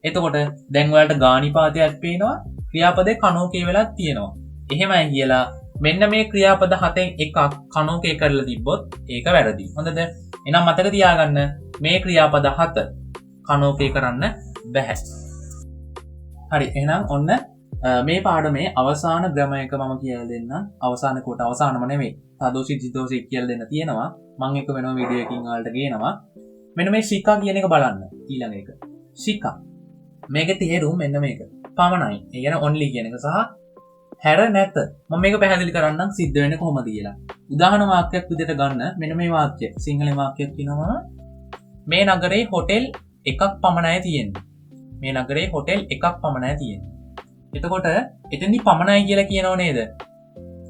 එතකොට දැන් ඔයාලට ගානිපාතයක් පේනවා ක්‍රියාපදේ කනෝකේ වෙලක් තියෙනවා. එහෙමයි කියලා මෙන්න මේ ක්‍රියාපද 7න් එකක් කනෝකේ කරලා තිබ්බොත් ඒක වැරදි. හොඳද? එහෙනම් මතක තියාගන්න මේ ක්‍රියාපද 7 කනෝකේ කරන්න බැහැ. හරි. එහෙනම් ඔන්න මේ පාඩමේ අවසාන ග්‍රැමර් එක මම කියලා දෙන්නම්. අවසාන කොට අවසානම නෙමෙයි. තදෝසි ජිතෝසි කියලා දෙන්න තියෙනවා. මම එක වෙනම වීඩියෝ එකකින් ඔයාලට ගේනවා. මෙන්න මේ ශිකා කියන එක බලන්න. ඊළඟ එක. ශිකා. මේකේ තේරුම මෙන්න මේක. පමණයි. ඒ කියන්නේ only කියන එක සහ හැර නැත. මම මේක පැහැදිලි කරන්නම් සිද්ධ වෙන්නේ කොහොමද කියලා. උදාහරණ වාක්‍යයක් විදිහට ගන්න මෙන්න මේ වාක්‍යය. සිංහල වාක්‍යයක් කියනවා මේ නගරේ හොටෙල් එකක් පමණයි තියෙන්නේ. මේ නගරේ හොටෙල් එකක් පමණයි තියෙන්නේ. එතකොට එතෙන්දි පමණයි කියලා කියනව නේද?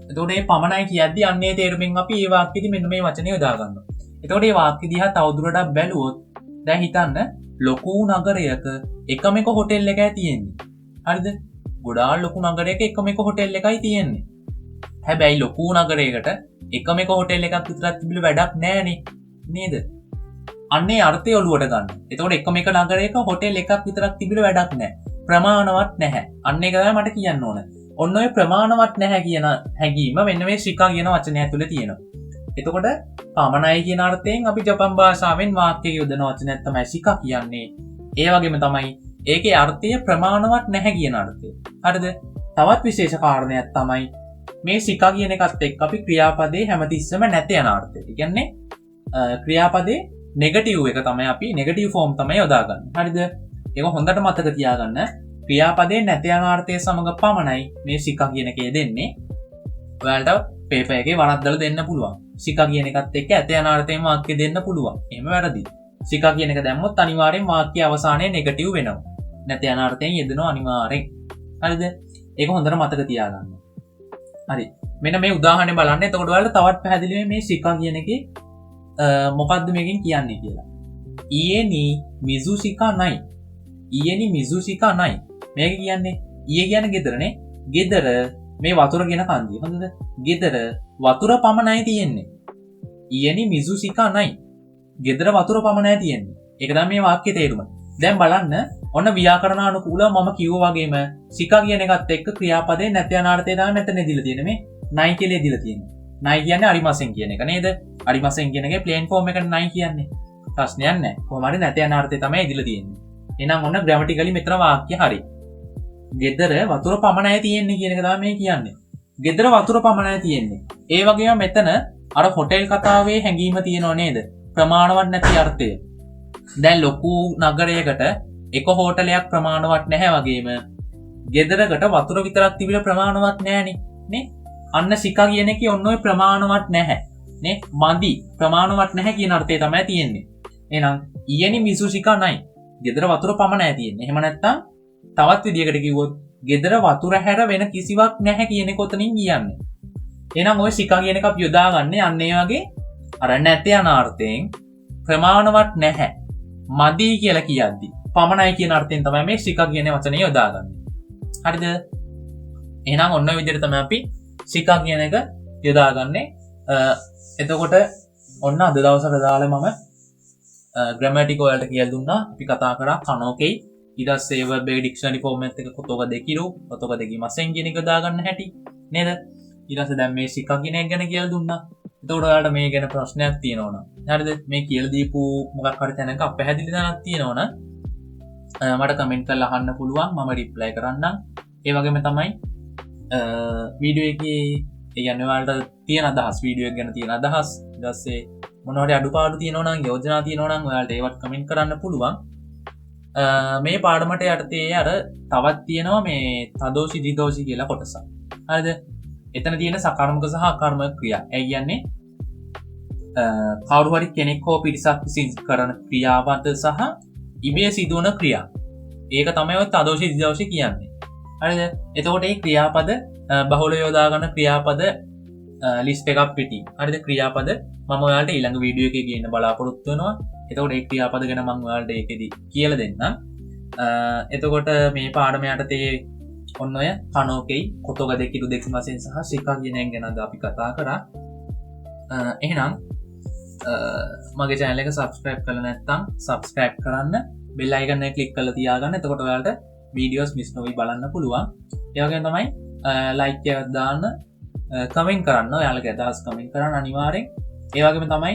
එතකොට මේ පමණයි කියද්දි අන්නේ තේරුමින් අපි මේ වාක්‍යෙදි මෙන්න මේ වචනේ යොදා ගන්නවා. එතකොට මේ වාක්‍ය දිහා තවදුරටත් බැලුවොත් දැන් හිතන්න ලොකු නගරයක එකම එක හොටෙල් එකයි තියෙන්නේ. හරිද? ගොඩාක් ලොකු නගරයක එකම එක හොටෙල් එකයි තියෙන්නේ. හැබැයි ලොකු නගරයකට එකම එක හොටෙල් එකක් විතරක් තිබිලා වැඩක් නැහැනේ. නේද? අන්නේ අර්ථය ඔලුවට ගන්න. එතකොට එකම එක නගරයක හොටෙල් එකක් විතරක් තිබිලා වැඩක් නැහැ. ප්‍රමාණවත් නැහැ. අන්න ඒක තමයි මට කියන්න ඕන. ඔන්න ඔය ප්‍රමාණවත් නැහැ කියන හැඟීම මෙන්න මේ ශිකා කියන වචනය ඇතුලේ තියෙනවා. එතකොට පමණයි කියන අර්ථයෙන් අපි ජපන් භාෂාවෙන් වාක්‍යයක යොදන වචනයක් තමයි ශිකා කියන්නේ. ඒ වගේම තමයි ඒකේ අර්ථය ප්‍රමාණවත් නැහැ කියන අර්ථය. හරිද? තවත් විශේෂ කාරණයක් තමයි මේ ශිකා කියන එකත් එක්ක අපි ක්‍රියාපදේ හැමතිස්සෙම නැත යන අර්ථය. ඒ කියන්නේ ක්‍රියාපදේ නෙගටිව් එක තමයි අපි නෙගටිව් ෆෝම් තමයි යොදාගන්නේ. හරිද? ඒක හොඳට මතක තියාගන්න. ක්‍රියාපදේ නැත යන අර්ථය සමග පමණයි මේ ශිකා කියන එකේ දෙන්නේ. ඔයාලට පේපර් එකේ වරද්දලා දෙන්න පුළුවන්. ශිකා කියන එකත් එක්ක ඇත යන අර්ථයෙන් වාක්‍ය දෙන්න පුළුවන්. එහෙම වැරදි. ශිකා කියන එක දැම්මොත් අනිවාර්යෙන් වාක්‍ය අවසානයේ නෙගටිව් වෙනවා. නැත යන අර්ථයෙන් යෙදෙනවා අනිවාර්යෙන්. හරිද? ඒක හොඳට මතක තියාගන්න. හරි. මෙන්න මේ උදාහරණය බලන්න. එතකොට ඔයාලට තවත් පැහැදිලි මේ ශිකා කියන එකේ මොකද්ද මේකෙන් කියන්නේ කියලා. ඊයේ මිසුෂිකා නයි. ඊයේ මිසුෂිකා නයි. මේක කියන්නේ ඊයේ කියන්නේ ගෙදරනේ. ගෙදර මේ වතුර ගෙන කන්දිය හොඳද ගෙදර වතුර පමණයි තියෙන්නේ ඉයනි මිසු සිකා නයි ගෙදර වතුර පමණයි තියෙන්නේ ඒක තමයි මේ වාක්‍යයේ තේරුම දැන් බලන්න ඔන්න ව්‍යාකරණ අනුකූලව මම කිව්වා වගේම සිකා කියන එකත් එක්ක ක්‍රියාපදේ නැත්‍ය අනාර්ථය තමයි මෙතන දීලා තියෙන්නේ මේ නයි කියලා දීලා තියෙන්නේ නයි කියන්නේ අරිමසෙන් කියන එක නේද අරිමසෙන් කියන එකේ ප්ලේන් ෆෝම් එකට නයි කියන්නේ ප්‍රශ්නයක් නැහැ කොහොම හරි නැත්‍ය අනාර්ථය තමයි දීලා තියෙන්නේ එහෙනම් ඔන්න ග්‍රැමටිකලි මෙතන වාක්‍ය හරි ගෙදර වතුර පමණයි තියෙන්නේ කියන එක තමයි මේ කියන්නේ ගෙදර වතුර පමණයි තියෙන්නේ ඒ වගේම මෙතන අර හොටෙල් කතාවේ හැංගීම තියෙනව නේද ප්‍රමාණවත් නැති අර්ථය දැන් ලොකු නගරයකට එක හෝටලයක් ප්‍රමාණවත් නැහැ වගේම ගෙදරකට වතුර විතරක් තිබිලා ප්‍රමාණවත් නැහැනේ නේ අන්න සිකා කියන එකේ ඔන්න ඔය ප්‍රමාණවත් නැහැ නේ මදි ප්‍රමාණවත් නැහැ කියන අර්ථය තමයි තියෙන්නේ එහෙනම් ඊයනි මිසු සිකා නයි ගෙදර වතුර පමණයි තියෙන්නේ එහෙම නැත්නම් තවත් විදියකට කිව්වොත් ගෙදර වතුර හැර වෙන කිසිවක් නැහැ කියන එක උතනින් කියන්නේ එහෙනම් ඔය සිකා කියන එක අපි යොදාගන්නේ අන්න ඒ වගේ අර නැති අනාර්ථයෙන් ප්‍රමාණවත් නැහැ මදි කියලා කියද්දි පමණයි කියන අර්ථයෙන් තමයි මේ සිකා කියන වචනේ යොදාගන්නේ. හරිද? එහෙනම් ඔන්න ඔය විදිහට තමයි අපි සිකා කියන එක යොදාගන්නේ. එතකොට ඔන්න අද දවසට දාලා මම ග්‍රැමැටික් වලට කියලා දුන්නා. අපි කතා කරා කනෝකේ ඊට පස්සේ verb dictionary format එක කොතොක දෙකිරු කොතොක දෙකි මසෙන් කියන එක යොදාගන්න හැටි නේද? ඊට පස්සේ දැන් මේ සිකා කියන එක ගැන කියලා දුන්නා. එතකොට ඔයාලට මේ ගැන ප්‍රශ්නයක් තියෙනවා නම් හරිද මේ කියලා දීපු මොකක් හරි තැනක අපැහැදිලි තැනක් තියෙනවා නම් මට කමෙන්ට් කරලා අහන්න පුළුවන් මම රිප්ලයි කරන්නම් ඒ වගේම තමයි වීඩියෝ එකේ ඒ කියන්නේ ඔයාලට තියෙන අදහස් වීඩියෝ එක ගැන තියෙන අදහස් ඊට පස්සේ මොනවා හරි අඩුපාඩු තියෙනවා නම් යෝජනා තියෙනවා නම් ඔයාලට ඒවත් කමෙන්ට් කරන්න පුළුවන් මේ පාඩමට යටතේ අර තවත් තියෙනවා මේ තදෝෂි දිදෝෂි කියලා කොටසක් හරිද එතන තියෙන සකර්මක සහ අකර්මක ක්‍රියා. ඒ කියන්නේ කවුරු හරි කෙනෙක් හෝ පිරිසක් විසින් කරන ක්‍රියාපද සහ ඉබේ සිදුවන ක්‍රියා. ඒක තමයි ඔය තදෝෂි දිදෝෂි කියන්නේ. හරිද? එතකොට මේ ක්‍රියාපද බහුල යොදා ගන්න ක්‍රියාපද ලිස්ට් එකක් පිටි. හරිද? ක්‍රියාපද මම ඔයාලට ඊළඟ වීඩියෝ එකේ ගේන්න බලාපොරොත්තු වෙනවා. එතකොට මේ ක්‍රියාපද ගැන මම ඔයාලට ඒකෙදි කියලා දෙන්නම්. එතකොට මේ පාඩම යටතේ ඔන්න ඔය කනෝකෙයි කොතොක දෙකිරු දෙකි වශයෙන් සහ සිකා කියන එක ගැන අපි කතා කරා. එහෙනම් මගේ channel එක subscribe කරලා නැත්නම් subscribe කරන්න bell icon එක click කරලා තියාගන්න. එතකොට ඔයාලට videos miss නොවි බලන්න පුළුවන්. ඒ වගේම තමයි like එකක් දාන්න, comment කරන්න. ඔයාලගේ අදහස් comment කරන්න අනිවාර්යෙන්. ඒ වගේම තමයි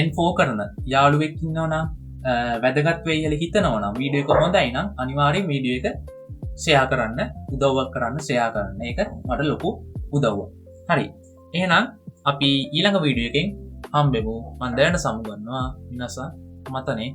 N4 කරන යාළුවෙක් ඉන්නවා නම් වැදගත් වෙයි කියලා හිතනවා නම් වීඩියෝ එක හොඳයි නම් අනිවාර්යෙන් වීඩියෝ එක ෂෙයා කරන්න උදව්වක් කරන්න ෂෙයා කරන්න ඒක මට ලොකු උදව්වක් හරි එහෙනම් අපි ඊළඟ වීඩියෝ එකෙන් හම්බෙමු මම දැනට සමුගන්නවා මිනසා මතනේ